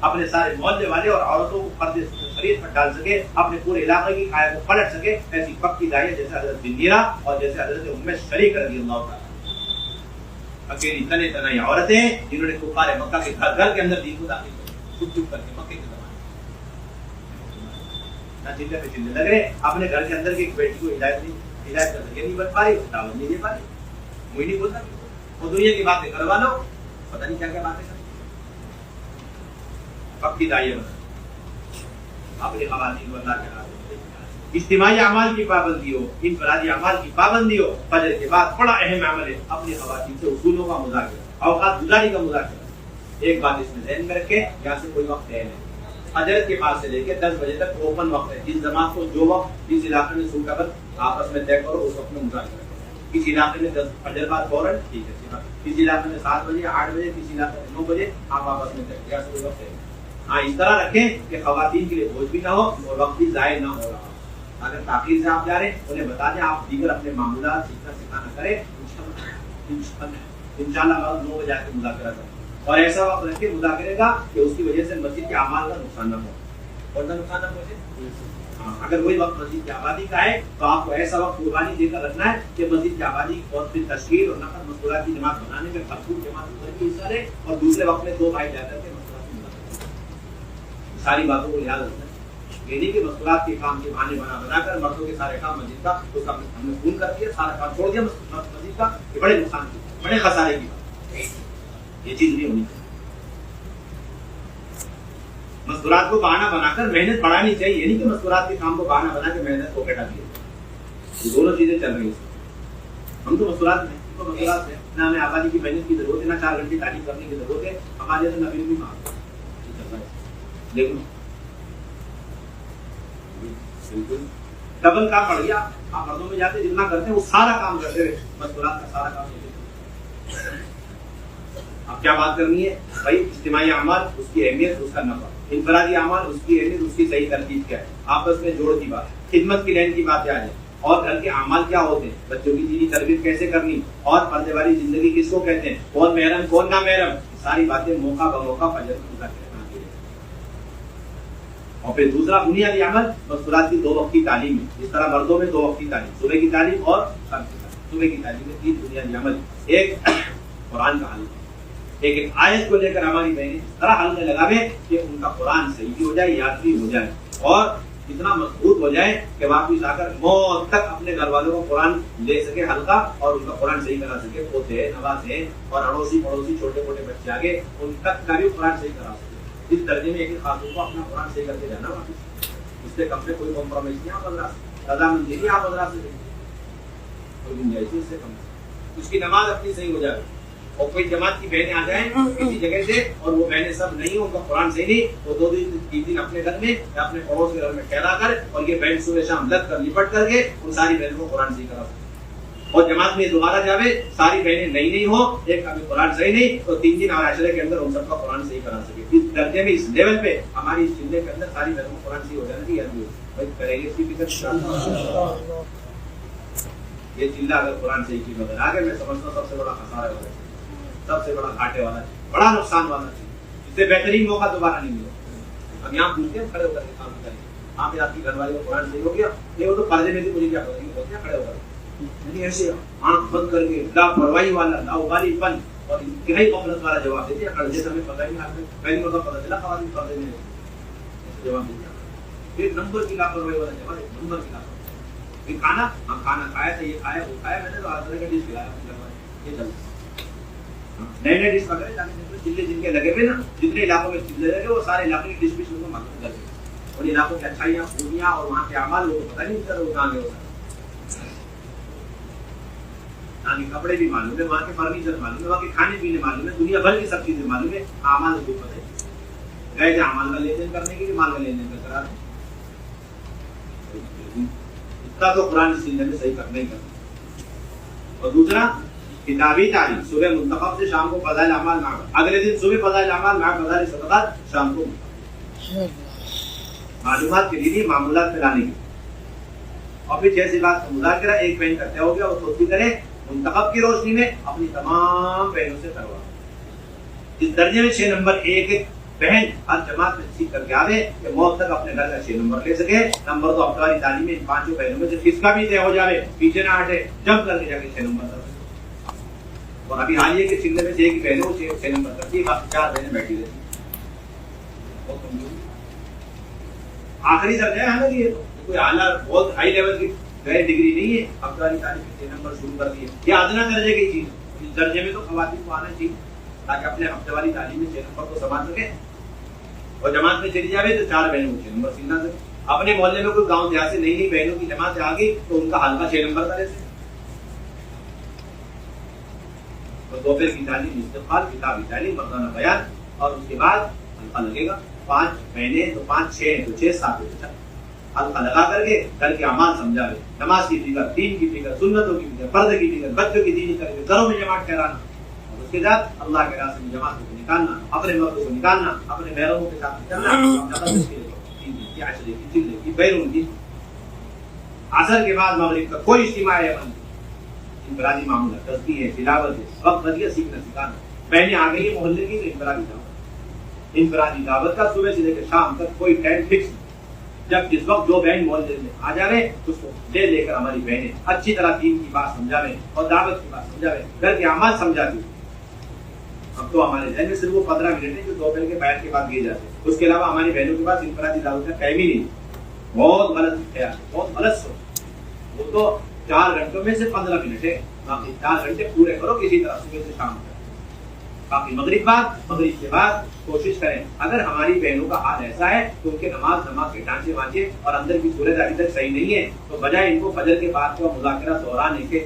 اپنے سارے محلے والے اور عورتوں کو فرد شریعت پر ڈال سکے، اپنے پورے علاقے کی کھایا کو پلٹ سکے، ایسی پکی داعیہ جیسے حضرت بندیرہ اور جیسے حضرت ام شریک رضی اللہ تعالیٰ، اکیلی تنے تنہائی عورتیں جنہوں نے کفار مکہ کے گھر کے اندر دین کو داخل کیا، چھپ چھپ کر کے مکے کے زمانے نہ چلے پہ چلنے لگ رہے، اپنے گھر کے اندر کی ایک بیٹی کو ہدایت کا ذریعہ نہیں بن پا رہی، دعوت نہیں دے پا رہی، وہی نہیں بولتا، وہ دنیا کی باتیں کروا لو، پتہ نہیں کیا کیا باتیں کریں، پکی داعیہ بنا اپنی خواتین کو اللہ کے راستے میں، اجتماعی اعمال کی پابندی ہو، انفرادی اعمال کی پابندی ہو، فجر کے بعد بڑا اہم عمل ہے اپنی خواتین سے اصولوں کا مذاکرہ، اوقات گزاری کا مذاکرہ۔ ایک بات اس میں ذہن میں رکھے، یہاں سے کوئی وقت ہے نہیں، فجر کے بعد سے لے کے 10 بجے تک اوپن وقت ہے، جس جماعت کو جو وقت جس علاقے میں سن قبل آپس میں طے کرو اس وقت میں مذاکرہ کرو، کسی علاقے میں 10 فجر بعد فوراً ٹھیک ہے، کسی علاقے میں 7 بجے 8 بجے، کسی علاقے میں 9 بجے، آپ آپس میں طے کرو، یہاں سے کوئی وقت ہے۔ ہاں اس طرح رکھیں کہ خواتین کے لیے بوجھ بھی نہ ہو اور وقت بھی ضائع نہ ہو رہا، اگر تاخیر سے آپ جا رہے ہیں انہیں بتا دیں آپ دیگر اپنے معمولات سیکھنا سکھانا کریں، انشاءاللہ بعد 9 بجے آ کے مذاکرہ کریں، اور ایسا وقت رکھے مذاکرے کا کہ اس کی وجہ سے مسجد کے اعمال کا نقصان نہ ہو، اور نقصان نہ پہنچے۔ اگر وہی وقت مسجد کی آبادی کا ہے تو آپ کو ایسا وقت قربانی دے کر رکھنا ہے کہ مسجد کی آبادی اور پھر تشکیل اور نقل مذکورات کی جماعت بنانے میں بھرپور جماعت کی حصہ لے، اور دوسرے وقت میں 2 بھائی جا کر کے ساری باتوں کو یاد رکھنا ہے، یہ نہیں کہ مذکورات کے کام کے بہانے بنا کر مردوں کے سارے کام مسجد کا اس کا ہم نے خون کر دیا، سارا کام چھوڑ دیا مسجد کا، یہ بڑے نقصان کی، بڑے خسارے کی بات، یہ چیز نہیں ہونی چاہیے۔ مذکورات کو بہانہ بنا کر محنت بڑھانی چاہیے، یہ نہیں کہ مذکورات کے کام کو بہانہ بنا کے محنت کو گھٹا دیا، یہ دونوں چیزیں چل رہی ہیں۔ ہم تو مذکورات میں نہ ہمیں آبادی کی محنت کی ضرورت ہے، نہ 4 گھنٹے تعلیم کرنے کی ضرورت ہے، ہمارے تو نبی بھی مانگتے لیکن بالکل ڈبل کام پڑ گیا، آپ مردوں میں جاتے جتنا کرتے ہیں وہ سارا کام کرتے رہے، مذکورات کا سارا کام اب کیا بات کرنی ہے بھائی؟ اجتماعی اعمال اس کی اہمیت، اس کا نفع، انفرادی اعمال اس کی اہمیت، اس کی صحیح ترتیب کیا ہے، آپس میں جوڑ کی بات، خدمت کی لین کی باتیں آ جائیں، اور گھر کے اعمال کیا ہوتے ہیں، بچوں کی دینی تربیت کیسے کرنی، اور پردے والی زندگی کس کو کہتے ہیں، کون محرم کون نہ محرم، ساری باتیں موقع بموقع فجر میں ذکر کرنا چاہیے۔ اور پھر دوسرا بنیادی عمل مسکرات کی 2 وقت کی تعلیم ہے، جس طرح مردوں میں 2 وقت کی تعلیم، صبح کی تعلیم اور شام کی تعلیم۔ صبح کی تعلیم میں 3 بنیادی عمل، ایک قرآن کا حل، ایک آیت کو لے کر ہماری بہنیں اس طرح حل میں لگاوے کہ ان کا قرآن صحیح بھی ہو جائے، یاد بھی ہو جائے، اور اتنا مضبوط ہو جائے کہ واپس آ کر موت تک اپنے گھر والوں کو قرآن لے سکے ہلکا، اور ان کا قرآن صحیح کرا سکے، پوتے ہیں، نواز ہیں، اور اڑوسی پڑوسی چھوٹے موٹے بچے آگے ان تک کا بھی قرآن صحیح کرا سکے۔ اس درجے میں ایک خاتون کو اپنا قرآن صحیح کر کے جانا واپس، اس سے کم سے کوئی کمپرومائز نہیں، آپ حضرات رضامندی نہیں، آپ حضرات سے کوئی گنجائش اس سے کم، اس کی نماز اپنی صحیح ہو جائے۔ اور کوئی جماعت کی بہنیں آ جائیں کسی جگہ سے اور وہ بہنیں سب نہیں، ان کا قرآن صحیح نہیں، وہ 2 دن 3 دن اپنے گھر میں یا اپنے پڑوس کے گھر میں ٹھہرا کر، اور یہ بہن صبح شام لگ کر لپٹ کر کے ان ساری بہنوں کو قرآن صحیح کرا سکتے۔ اور جماعت میں دوبارہ جاوے ساری بہنیں نہیں ہو، ایک ابھی قرآن صحیح نہیں، تو 3 دن اور عشرے کے اندر ان سب کا قرآن صحیح کرا سکے۔ اس درجے میں، اس لیول پہ ہماری اس چلے کے اندر ساری بہنوں کو قرآن صحیح ہو جانا چاہیے۔ کرے گی اس کی فکر، یہ چلہ اگر قرآن صحیح کی بغیر آگے میں سمجھتا ہوں سب سے بڑا خسارہ ہوگا، سب سے بڑا گھاٹے والا ہے، بڑا نقصان والا ہے، اس سے بہترین موقع دوبارہ نہیں ملے۔ ہم یہاں پوچھتے ہیں کھڑے ہو کر کے کام کریں، آپ آپ کی گھر والے کو قرآن صحیح ہو گیا، یہ وہ تو پردے میں بھی مجھے کیا پتا نہیں ہوتا کھڑے ہو کر، یعنی ایسے آنکھ بند کر کے لاپرواہی والا، لاوبالی پن اور انتہائی غفلت والا جواب دیتے ہیں، جیسے ہمیں پتہ ہی نہیں، پہلی مرتبہ پتہ چلا خواتین پردے میں جواب دیتے ہیں، ایک نمبر کی لاپرواہی والا جواب، ایک نمبر کی لاپرواہی۔ کھانا ہم کھانا کھایا تھا، یہ کھایا وہ کھایا، میں نے تو ہر طرح کا ڈش کھلایا، یہ چلتا نئے نئے ڈش پکڑے چلے جن کے لگے ہوئے نا، جتنے علاقوں میں چلے لگے وہ سارے علاقوں کی ڈش بھی شروع معلوم کر کے، اور علاقوں کی اچھائیاں خوبیاں اور وہاں کے اعمال لوگوں کو پتہ نہیں چلتا، وہ کہاں گئے ہوتا، وہاں کے کپڑے بھی معلوم ہے، وہاں کے فرنیچر معلوم ہے، وہاں کے کھانے پینے معلوم ہے، دنیا بھر کی سب چیزیں معلوم ہے، اعمال کو پتہ ہے، گئے تھے اعمال کا لین دین کرنے کے لیے، مال کا لین دین کا کرا اتنا تو قرآن اس میں صحیح کرنا ہی کرنا۔ اور دوسرا کتابی تعلیم، صبح منتخب سے شام کو فضائل اعمال نہ، اگلے دن صبح فضائل اعمال نہ، فضائل صدقات شام کو معلومات کے لیے معمولات پھیلانے کی، اور پھر جیسی بات کا مذاکرہ ایک بہن کا طے ہو گیا وہ توسیع کرے منتخب کی روشنی میں اپنی تمام بہنوں سے کروا۔ اس درجے میں 6 نمبر ایک بہن ہر جماعت میں سیکھ کر کے آوے کہ موت تک اپنے گھر کا 6 نمبر لے سکے۔ نمبر 2 افطاری تعلیم میں 5 بہنوں میں سے کس کا بھی طے ہو جائے، پیچھے نہ ہٹے، جمپ کر کے جا کے 6 نمبر تک۔ اور ابھی حالیہ کے چلے میں سے ایک بہن وہ 6 نمبر کرتی ہے، باقی 4 بہنیں بیٹھی رہتی ہیں۔ آخری درجہ ہے نا، یہ کوئی اعلیٰ بہت ہائی لیول کی ڈگری نہیں ہے، افطاری تعلیم میں 6 نمبر شروع کر دیے، یہ ادنا درجے کی چیز ہے۔ اس درجے میں تو خواتین کو آنا چاہیے تاکہ اپنے ہفتے والی تعلیم میں 6 نمبر کو سنبھال سکے، اور جماعت میں چلی جائے تو 4 بہنوں کو 6 نمبر سیکھنا سکے۔ اپنے محلے میں کوئی گاؤں دیہات سے نئی بہنوں کی جماعت آ گئی تو ان کا حلقہ 6 نمبر کا رہتے۔ دوپہر کی تعلیم استقبال، کتابی تعلیم، مردانہ بیان، اور اس کے بعد حلقہ لگے گا 5 مہینے تو 5 6 تو 6 7 حلقہ لگا کر کے گھر کے اعمال سمجھاوے، نماز کی فکر، دین کی فکر، سنتوں کی فکر، فرض کی فکر، بچوں کی دینی تربیت، گھروں میں جماعت ٹھہرانا، اور اس کے بعد اللہ کے راستے میں جماعت کو نکالنا، اپنے مردوں کو نکالنا، اپنے محرموں کے ساتھ نکلنا، بیرون کی عصر کے بعد مغرب کا کوئی اجتماع ہے انفرادی معمول ہے، تسبیح ہے، تلاوت ہے، وقت بدیا سیکھنا سکھانا۔ بہنیں آ گئی محلے کی تو انفرادی دعوت کا صبح سے لے کر شام تک کوئی ٹائم فکس نہیں، جب جس وقت جو بہن محلے میں آ جاوے اس کو لے کر ہماری بہنیں اچھی طرح دین کی بات سمجھاوے اور دعوت کی بات سمجھاوے، گھر کے اعمال سمجھاتی۔ اب تو ہمارے ذہن میں صرف وہ 15 منٹ ہیں جو دوپہر کے بیٹھ کے بعد دیے جاتے ہیں، اس کے علاوہ ہماری بہنوں کے پاس انفرادی دعوت کا ٹائم ہی نہیں۔ بہت غلط خیال، بہت غلط سوچ، وہ تو 4 گھنٹوں میں سے 15 منٹ ہے، باقی 4 گھنٹے پورے کرو کسی طرح صبح سے شام تک، باقی مغرب کے بعد کوشش کریں۔ اگر ہماری بہنوں کا حال ایسا ہے تو ان کے نماز کے ڈھانچے وانچے اور اندر کی صورت ابھی تک صحیح نہیں ہے، تو بجائے ان کو فجر کے بعد کا مذاکرہ دہرانے کے،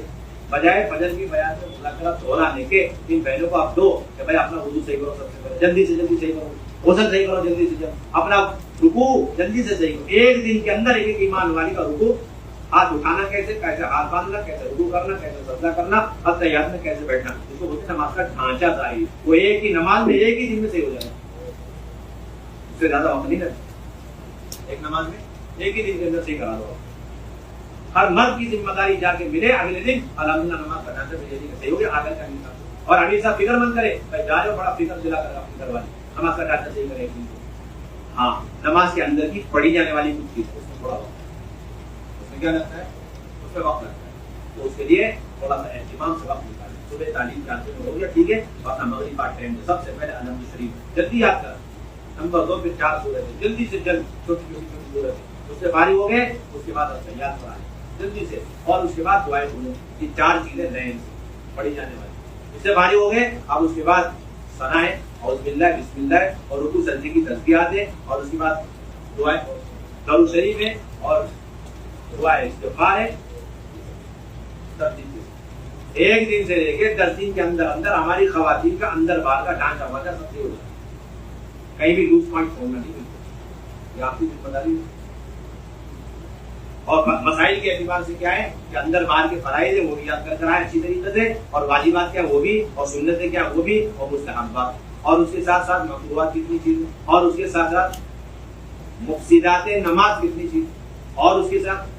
بجائے فجر کی بیان میں مذاکرہ دہرانے کے، ان بہنوں کو آپ دو کہ بھائی اپنا وضو صحیح کرو، سب سے پہلے جلدی سے جلدی صحیح کرو، غسل صحیح کرو جلدی سے جلدی، اپنا رکوع جلدی سے صحیح کرو، ایک دن کے اندر ایک ایمان والی کا رکوع ہاتھ اٹھانا کیسے ہاتھ باندھنا کیسے، رکوع کرنا کیسے، سجدہ کرنا، التحیات میں کیسے بیٹھنا، اس کو بولتے ہیں نماز کا ڈھانچہ ظاہری. وہ ایک ہی نماز میں ایک ہی دن میں صحیح ہو جائے گا، اس سے زیادہ وقت نہیں لگتا. ایک نماز میں ایک ہی دن کے اندر صحیح کرا دو. ہر مرد کی ذمہ داری جا کے ملے اگلے دن الحمدللہ نماز کا ڈھانچہ صحیح ہو گیا. آگے کا نہیں. اور امیر صاحب فکر مند کرے بھائی، جا رہے ہو بڑا فکر دلا کر اپنی گھر والی نماز کا ڈھانچہ صحیح کرے. ہاں نماز کے اندر کی پڑھی جانے والی کچھ چیز اس میں تھوڑا وقت، اس میں کیا لگتا ہے، اس میں وقت لگتا ہے. تو اس کے لیے تھوڑا سا اہتمام سے وقت نکالیں. صبح تعلیم جانتے ہو گیا ٹھیک ہے، اپنا مغرب کا ٹائم سب سے پہلے الحمد شریف جلدی یاد کر. نمبر 2 پھر 4 سورتیں جلدی سے جلد، چھوٹی چھوٹی سورتیں، اس سے فارغ ہو گئے. اس کے بعد التحیات پڑھائیں جلدی سے، اور اس کے بعد دعائیں بولیں. یہ 4 چیزیں نئے پڑھی جانے والی. اس سے فارغ ہو گئے. اب اس کے بعد ثنائیں اعوذ باللہ بسم اللہ اور رکوع سجدے کی تسبیحات ہیں، اور اس کے بعد دعائیں درود شریف ہے اور دعائیں استغفار ہے. ایک دن سے لے کے 10 دن کے اندر اندر ہماری خواتین کا اندر باہر کا ڈھانچہ واچا سب سے ہو جائے. کہیں بھی لوز پوائنٹ چھوڑنا نہیں ملتا، یہ آپ کی ذمہ داری ہے. اور مسائل کے اعتبار سے کیا ہے کہ اندر باہر کے فرائض ہیں وہ بھی یاد کر کر آئے اچھی طریقے سے، اور واجبات کیا وہ بھی، اور سنتیں کیا وہ بھی، اور مستحبات، اور اس کے ساتھ ساتھ مکروہات کتنی چیزیں، اور اس کے ساتھ ساتھ مفسدات نماز کتنی چیز، اور اس کے ساتھ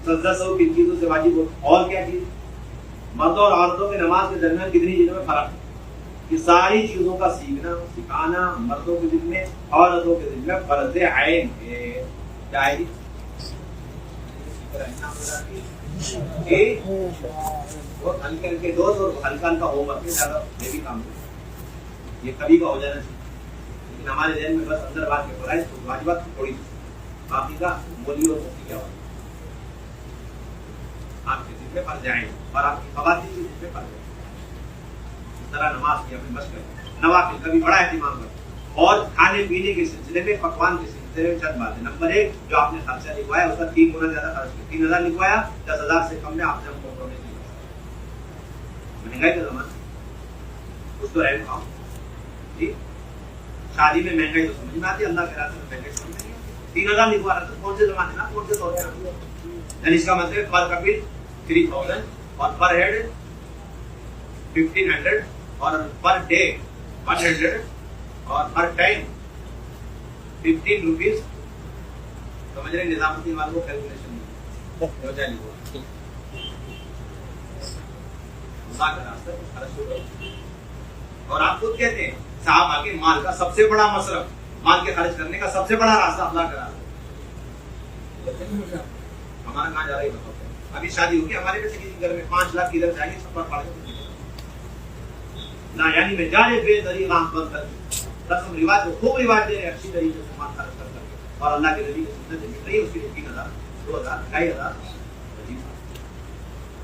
سجدہ سہو کن چیزوں سے واجب ہو، اور کیا چیز، مردوں اور عورتوں کے نماز کے درمیان کتنی چیزوں میں فرق ہے. یہ ساری چیزوں کا سیکھنا سکھانا مردوں کے دل میں عورتوں کے دل میں فرض عین ہے. کیا ہے بہت ہلکے ہلکے دوست اور ہلکا ہلکا ہوم ورک زیادہ ہیوی کام کرے. یہ کبھی کا ہو جانا چاہیے، لیکن ہمارے ذہن میں بس اندر باہر کے فرائض واجبات تھوڑی باقی کا مولی اور مفتی کیا ہوگا. آپ کے دل میں فرض عین اور آپ کی خواتین کے دل میں فرض ہے. اس طرح نماز کی اپنی مشق کریں. نوافل کا بھی بڑا اہتمام کریں. اور کھانے پینے کے سلسلے میں پکوان کے سلسلے میں چند باتیں. نمبر 1 جو آپ نے خرچہ لکھوایا اس کا 3 گنا زیادہ خرچ کیا. 3000 لکھوایا 10,000 سے کم میں آپ نے ہم کو نہیں کیا. مہنگائی کا زمانہ اس کو رہن کھاؤ. شادی میں مہنگائی تو سمجھ میں آتی ہے، اللہ کے راستے میں مہنگائی سمجھ نہیں آتی. 3000 لکھوا رہا تھا کون سے زمانے میں کون سے طور پہ، یعنی اس کا مطلب پر کپل 3000 اور پر ہیڈ 1500 اور پر ڈے 100 اور ہر ٹائم 15 روپیز. سمجھ رہے نظام الدین والوں کو کیلکولیشن ہو جائے گی. اور آپ خود کہتے ہیں صحابہ کے مال کا سب سے بڑا مصرف، مال کے خرچ کرنے کا سب سے بڑا راستہ اللہ کا راستہ. ہمارا کہاں جا رہا ہے بتاؤ. ابھی شادی ہوگی ہمارے میں سے کسی گھر میں 5 لاکھ کدھر جائیں گے، سب پر پڑ گئے نہ، یعنی میں جانے بے ذریعہ کام بند کر رسم رواج کو خوب رواج دے رہے اچھی طریقے سے مال خرچ کر کے، اور اللہ کے نبی کی سنت مل رہی ہے اس کے لیے 3000 2000 2500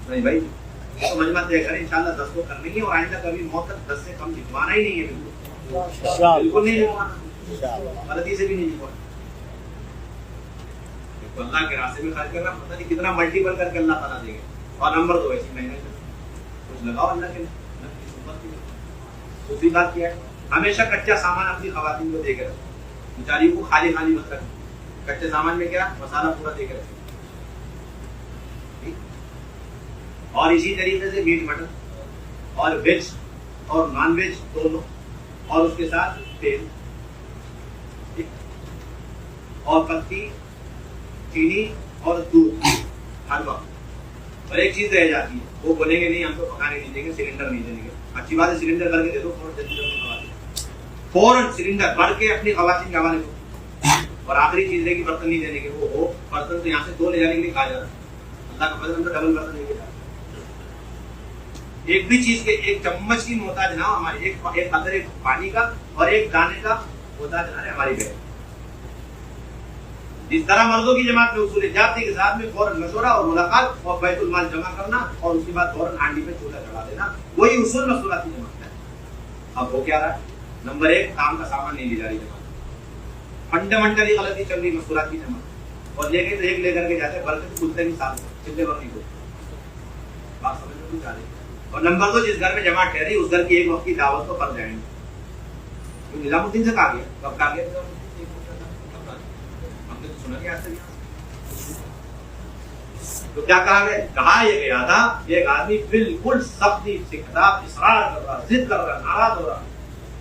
نہیں بھائی. تو مجمع طے کریں انشاءاللہ 10 کو کرنی ہے، اور آئندہ کبھی موت تک 10 سے کم لکھوانا ہی نہیں ہے. بالکل نہیں لکھوانا، غلطی سے بھی نہیں لکھوانا. اللہ کے راستے میں خرچ کرنا پتہ نہیں کتنا ملٹیپل کر کے اللہ تعالیٰ دے گا. اور نمبر 2 ایسی مہنگائی کچھ لگاؤ اللہ کے. دوسری بات کیا ہے، ہمیشہ کچا سامان اپنی خواتین کو دے کے رکھو. بیچاری کو خالی خالی مت رکھو. کچے سامان میں کیا مسالہ پورا دے کے رکھو. اور اسی طریقے سے میٹ مٹن اور ویج اور نان ویج دونوں، اور اس کے ساتھ تیل اور پتی چینی اور دودھ ہر وقت. اور ایک چیز رہ جاتی ہے، وہ بولیں گے نہیں ہم کو پکانے نہیں دیں گے، سلنڈر نہیں دیں گے. اچھی بات ہے سلنڈر کر کے دے دو، فوراً سلنڈر بھر کے اپنی خواتین کے حوالے کو. اور آخری چیز ہے کہ برتن نہیں دینے کے، وہ ہو برتن تو یہاں سے 2 لے جانے کے لیے کہا جا رہا ہے. اللہ کا فضل تو ڈبل برتن لے کے جا رہا ہے. ایک بھی چیز کے ایک چمچ کی محتاج نہ ہو ہماری، ایک قطرے پانی کا اور ایک دانے کا محتاج نہ رہے ہماری بہن. جس طرح مردوں کی جماعت میں اصول جاتی کے ساتھ میں فوراً مشورہ اور ملاقات اور بیت المال جمع کرنا، اور اس کے بعد فوراً ہانڈی پہ چولہا چڑھا دینا، وہی اصول مشورات کی جماعت ہے. اب ہو کیا رہا ہے؟ نمبر 1 کام کا سامان نہیں لے جا رہی جماعت، فنڈامنٹلی غلطی چل رہی مشورات کی جماعت. اور لے کے تو ایک لے کر کے جاتے برتن کھلتے نہیں ساتھ چلتے وقت نہیں ہوتے. بات سمجھ میں کچھ آ رہی ہے. اور نمبر 2 جس گھر میں جماعت ٹھہری اس گھر کی ایک وقت کی دعوت کو کر جائیں گے. نظام الدین سے کہا گیا، کب کہا گیا؟ ہم نے تو سنا نہیں آج تک. تو کیا کہا گیا؟ کہا یہ گیا تھا ایک آدمی بالکل سختی سے خطاب اصرار کر رہا، ضد کر رہا، ناراض ہو رہا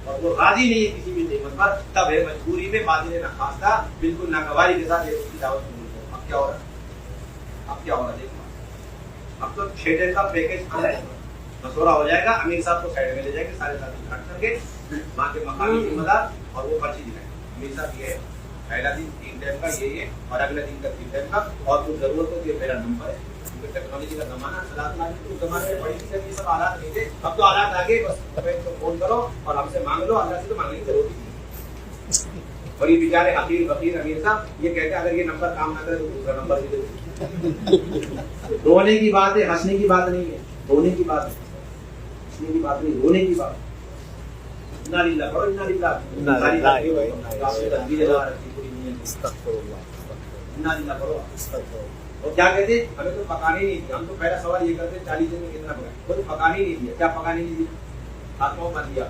اور وہ راضی نہیں ہے کسی بھی نعمت پر، تب ہے مجبوری میں باطل نخواستہ بالکل ناگواری کے ساتھ اس کی دعوت قبول کرو۔ اب کیا ہو رہا ہے؟ اب کیا ہو رہا ہے؟ دیکھو اب تو 6 دن کا پیکج آ جائے گا، مشورہ ہو جائے گا، امیر صاحب کو سائڈ میں لے جائیں گے، سارے ساتھی کھٹ کر کے وہاں کے مقامی ذمہ دار اور وہ پرچی دکھائیں گے، امیر صاحب یہ ہے پہلا دن 3 ٹائم کا یہ ہے اور اگلے دن کا 3 ٹائم کا، اور کچھ ضرورت ہوتی ہے میرا نمبر ہے، کیونکہ ٹیکنالوجی کا زمانہ اس زمانے میں بڑی یہ سب آلات نہیں تھے، اب تو آلات آگے، بس فون کرو اور ہم سے مانگ لو، اللہ سے تو مانگنے کی ضرورت نہیں۔ اور یہ بیچارے حقیر فقیر امیر صاحب یہ کہتے ہیں اگر یہ نمبر کام نہ کرے تو دوسرا نمبر بھی دے دو۔ رونے کی بات ہے، ہنسنے کی بات نہیں ہے، رونے کی بات ہے، ہنسنے کی بات نہیں، رونے کی بات ہے۔ انا للہ پڑھو، انا للہ، انا للہ پڑھو۔ اور کیا کہتے ہیں ہمیں تو پکانے نہیں دیا، ہم تو پہلا سوال یہ کرتے 40 دن میں کتنا پکائے، وہ تو پکانے نہیں دیا، کیا پکانے نہیں دیا؟ ہاتھوں میں دیا،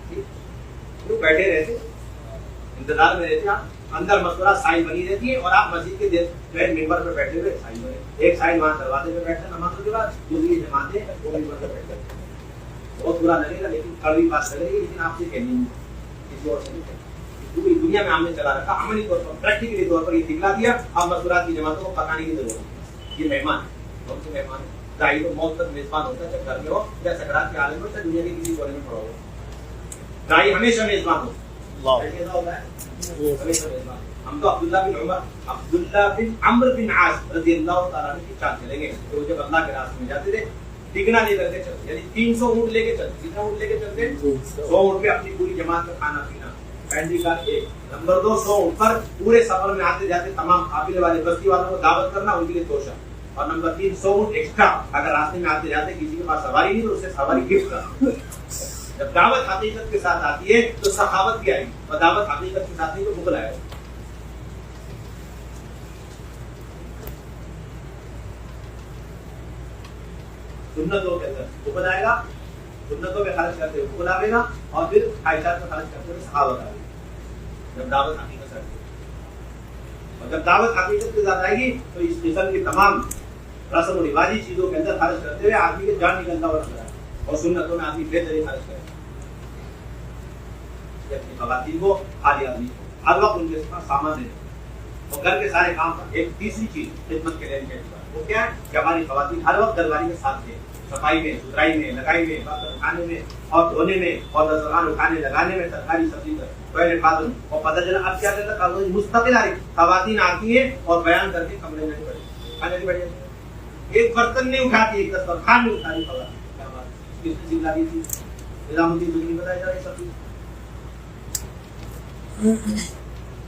کیوں بیٹھے رہتے انتظار میں رہتے، آپ اندر مشورہ سائن بنی رہتی ہے اور آپ مسجد کے ممبر پہ بیٹھے ہوئے سائن بنے، ایک سائن وہاں دروازے پہ بیٹھتے نماز کے بعد، دوسری جماعتیں وہ ممبر پہ بیٹھتے، بہت برا لگے گا لیکن کڑوی بات لگے گی، لیکن آپ سے کہنی نہیں، کسی اور سے نہیں کہنی۔ پوری دنیا میں ہم نے چلا رکھا، عملی طور پر پریکٹیکلی طور پر یہ دکھلا دیا، اب مشورات کی جماعتوں کو پکانے کی ضرورت ہے، یہ مہمان ہے، کون سے مہمان ہے؟ دائی تو موت تک میزبان ہوتا ہے، چاہے گھر میں ہو یا سکرات کے عالم میں ہو، چاہے دنیا کے کسی کونے میں پڑا ہو، دائی ہمیشہ میزبان ہوتا ہے، ایسا ہوتا ہے ہمیشہ میزبان۔ ہم تو عبداللہ بن عمرو بن عاص رضی اللہ تعالیٰ عنہ کی چال چلیں گے کہ وہ جب اللہ کے راستے میں جاتے تھے ٹکنا لے کر کے چلتے، یعنی 300 اونٹ لے کے چلتے، کتنا اونٹ لے کے چلتے؟ 100 اونٹ پہ اپنی پوری جماعت کا کھانا پینا، پینڈی کا ایک نمبر 2 100 اونٹ پر پورے سفر میں آتے جاتے تمام قافلے والے بستی والوں کو دعوت کرنا، ان کے لیے توشہ، اور نمبر 3 100 اونٹ ایکسٹرا، اگر راستے میں آتے جاتے کسی کے پاس سواری نہیں تو اسے سواری گفٹ کرنا۔ جب دعوت حقیقت کے ساتھ آتی ہے تو سخاوت بھی آئے گی، اور دعوت حقیقت کے ساتھ نہیں تو بخل آئے گا۔ سنتوں کے اندر بخل آئے گا، سنتوں پہ خرچ کرتے ہوئے بخل آئے گا، اور پھر خواہشات پہ خرچ کرتے ہوئے سخاوت آئے گی جب دعوت حقیقت سے آئے گی۔ اور جب دعوت حقیقت کے ساتھ آئے گی تو اس قسم کی تمام رسم و رواجی چیزوں کے اندر خرچ کرتے ہوئے آدمی کے جان نکلتا ہوا نظر آئے، اور سنتوں میں آدمی بہترین خرچ کرے، اپنی خواتین کو خالی آدمی ہر وقت ان کے پاس سامان دے، اور گھر کے سارے کام پر۔ ایک تیسری چیز خدمت کے لیے وہ کیا ہے کہ ہماری خواتین ہر وقت گھرداری کے ساتھ دیں، صفائی میں، ستھرائی میں، لگائی میں، برتن کھانے میں اور دھونے میں، اور دسترخوان اٹھانے لگانے میں، ترکاری سبزی پر ٹوائلٹ باتھ روم، اور پتہ چلا اب کیا کہتا ہے مستقل آ رہی خواتین آتی ہیں اور بیان کر کے کمرے میں بیٹھے کھانے نہیں بیٹھے، ایک برتن نہیں اٹھاتی، ایک دسترخوان نہیں اٹھاتی خواتین، کیا بات کس نے سکھلا دی تھی؟ نظام الدین زنگی بتایا جا رہا ہے سب چیز۔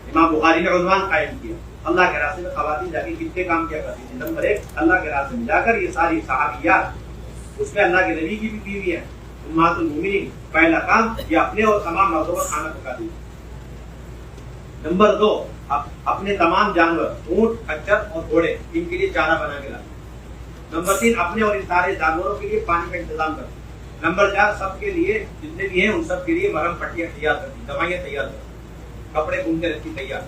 امام بخاری نے عنوان قائم کیا اللہ کے راستے میں خواتین جا کے کتنے کام کیا کرتی تھی۔ نمبر 1 اللہ کے راستے میں جا کر یہ ساری صحابیات، اس میں اللہ کے نبی کی بھی بیوی ہے امہات المومنین، پہلا کام یہ اپنے اور تمام مردوں کا کھانا پکاتی تھی۔ نمبر 2 اپنے تمام جانور اونٹ، خچر اور گھوڑے ان کے لیے چارہ بنا کے لاتی۔ نمبر 3 اپنے اور ان سارے جانوروں کے لیے پانی کا انتظام کرتی۔ نمبر 4 سب کے لیے جتنے بھی ہیں ان سب کے لیے مرہم پٹیاں تیار کرتی، دوائیاں تیار کرتی، کپڑے بن کے رکھتی تیار۔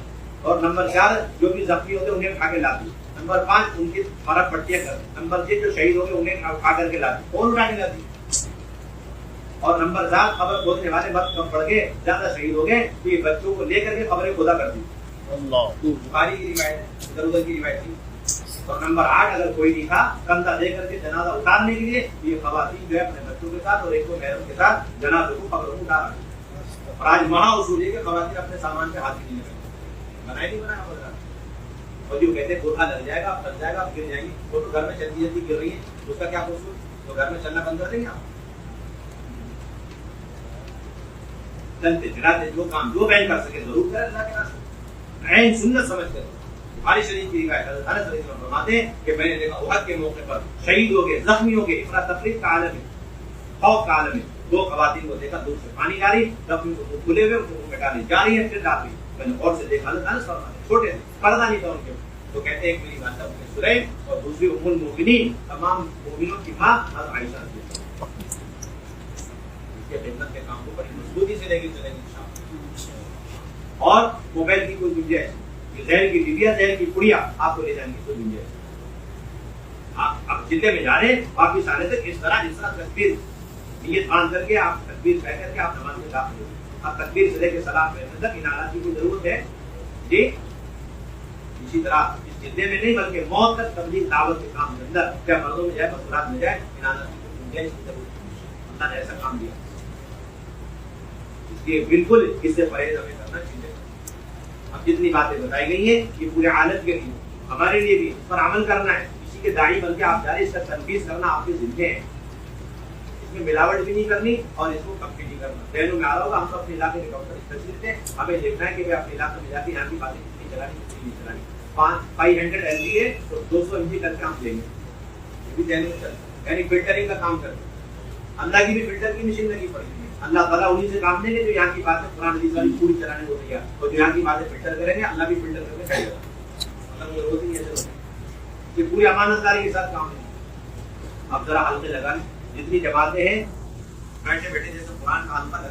اور نمبر 4 جو بھی زخمی ہوتے انہیں اٹھا کے لاتی۔ نمبر 5 ان کی مرہم پٹیاں کرتی۔ نمبر 6 جو شہید ہو گئے انہیں اٹھا کر کے لاتی، کون اٹھا کے لاتی؟ اور نمبر 7 قبر کھودنے والے وقت کم پڑ گئے، زیادہ شہید ہو گئے تو یہ بچوں کو لے کر کے قبریں کھودا کرتی۔ بخاری کی روایت ہے، ادھر ادھر کی روایت تھی۔ اور نمبر 8 اگر کوئی نہیں تھا کندھا دے کر کے جنازہ اتارنے کے لیے یہ خواتین جو ہے اپنے بچوں کے ساتھ اور ایک دو محرم کے ساتھ جنازے کو قبروں کو اتارا۔ اور آج مہا اصول ہے کہ خواتین اپنے سامان پہ ہاتھ نہیں لگائی، بنائی نہیں بنایا ہوگا۔ اور جو کہتے ہیں برقع لگ جائے گا، پھنس جائے گا، گر جائیں گی، وہ تو گھر میں چلتی جلدی گر رہی ہے، اس کا کیا قصور؟ تو گھر میں چلنا بند کر دیں گے آپ؟ چلتے چلاتے جو کام جو بہن کر سکے ضرور کریں اللہ کے راستے، عین سنت سمجھ کر۔ بخاری شریف کی روایت حضرت انس رضی اللہ عنہ فرماتے ہیں کہ میں نے دیکھا احد کے موقع پر شہید ہو گئے، زخمی ہو گئے، افراد تفریق کا عالم ہے، خوف کا عالم ہے، 2 خواتین کو دیکھا دور سے پانی لا رہی، زخمی کو کھلے ہوئے ان کو ڈالی جا رہی ہے، پھر ڈال رہی، میں نے غور سے دیکھا حضرت انس فرماتے ہیں چھوٹے تھے، پردہ نہیں تھا ان کے، تو کہتے ہیں ایک میری والدہ ام سلیم اور دوسری ام المؤمنین، تمام مومنوں کی ماں حضرت عائشہ رضی اللہ عنہا، اس کے خدمت کے کام کو بڑی مضبوطی سے لے کے چلیں گے انشاءاللہ۔ اور موبائل کی کوئی گنجائش، زہر کی ڈبیا، زہر کی پڑیا آپ کو لے جانے کی کوئی گنجائش، اب جتنے میں جا رہے ہیں واپس آنے تک اس طرح جس طرح تکبیر نیت باندھ کر کے آپ تکبیر کہہ کر کے آپ نماز میں داخل ہو. اب تکبیر سے لے کے سلام پھیرنے تک ان حالات کی کوئی ضرورت ہے جی. اسی طرح اس جتنے میں نہیں بلکہ موت تک تبلیغ دعوت کے کام کے اندر کیا مردوں میں جائے مسورات میں جائے ان حالات کی کوئی ضرورت نہیں. اللہ نے ایسا کام دیا اس لیے بالکل اس سے پرہیز ہمیں کرنا چاہیے. اب جتنی باتیں بتائی گئی ہیں یہ پورے عالم کے لیے ہمارے لیے بھی اس پر عمل کرنا ہے. کسی کے داعی بن کے آپ جا رہے اس کا تنفیذ کرنا آپ کے ذمہ ہے. اس میں ملاوٹ بھی نہیں کرنی اور اس کو کم بھی نہیں کرنا. ذہنوں میں آ رہا ہوگا ہم تو اپنے علاقے کے ڈاکٹر اسپیشلسٹ ہیں, ہمیں دیکھنا ہے کہ اپنے علاقے میں جا کے یہاں کی باتیں کتنی چلانی کتنی نہیں چلانی. 500 mg ہے تو 200 mg کر کے ہم لیں گے. یہ بھی ذہن میں چلتا یعنی فلٹرنگ کا کام کرتے. اللہ کی بھی فلٹر کی مشین لگی پڑی ہے. اللہ تعالیٰ انہیں سے کام لیں گے جو یہاں کی باتیں قرآن حدیث والی پوری چلانے کو تیار, اور جو یہاں کی باتیں فلٹر کریں گے اللہ بھی فلٹر کر کے چلے گا. مطلب ضرورت ہی ہے یہ پوری امانت داری کے ساتھ کام ہے. اب ذرا حلقے لگا لیں, جتنی جماعتیں ہیں بیٹھے بیٹھے جیسے قرآن کا حلقہ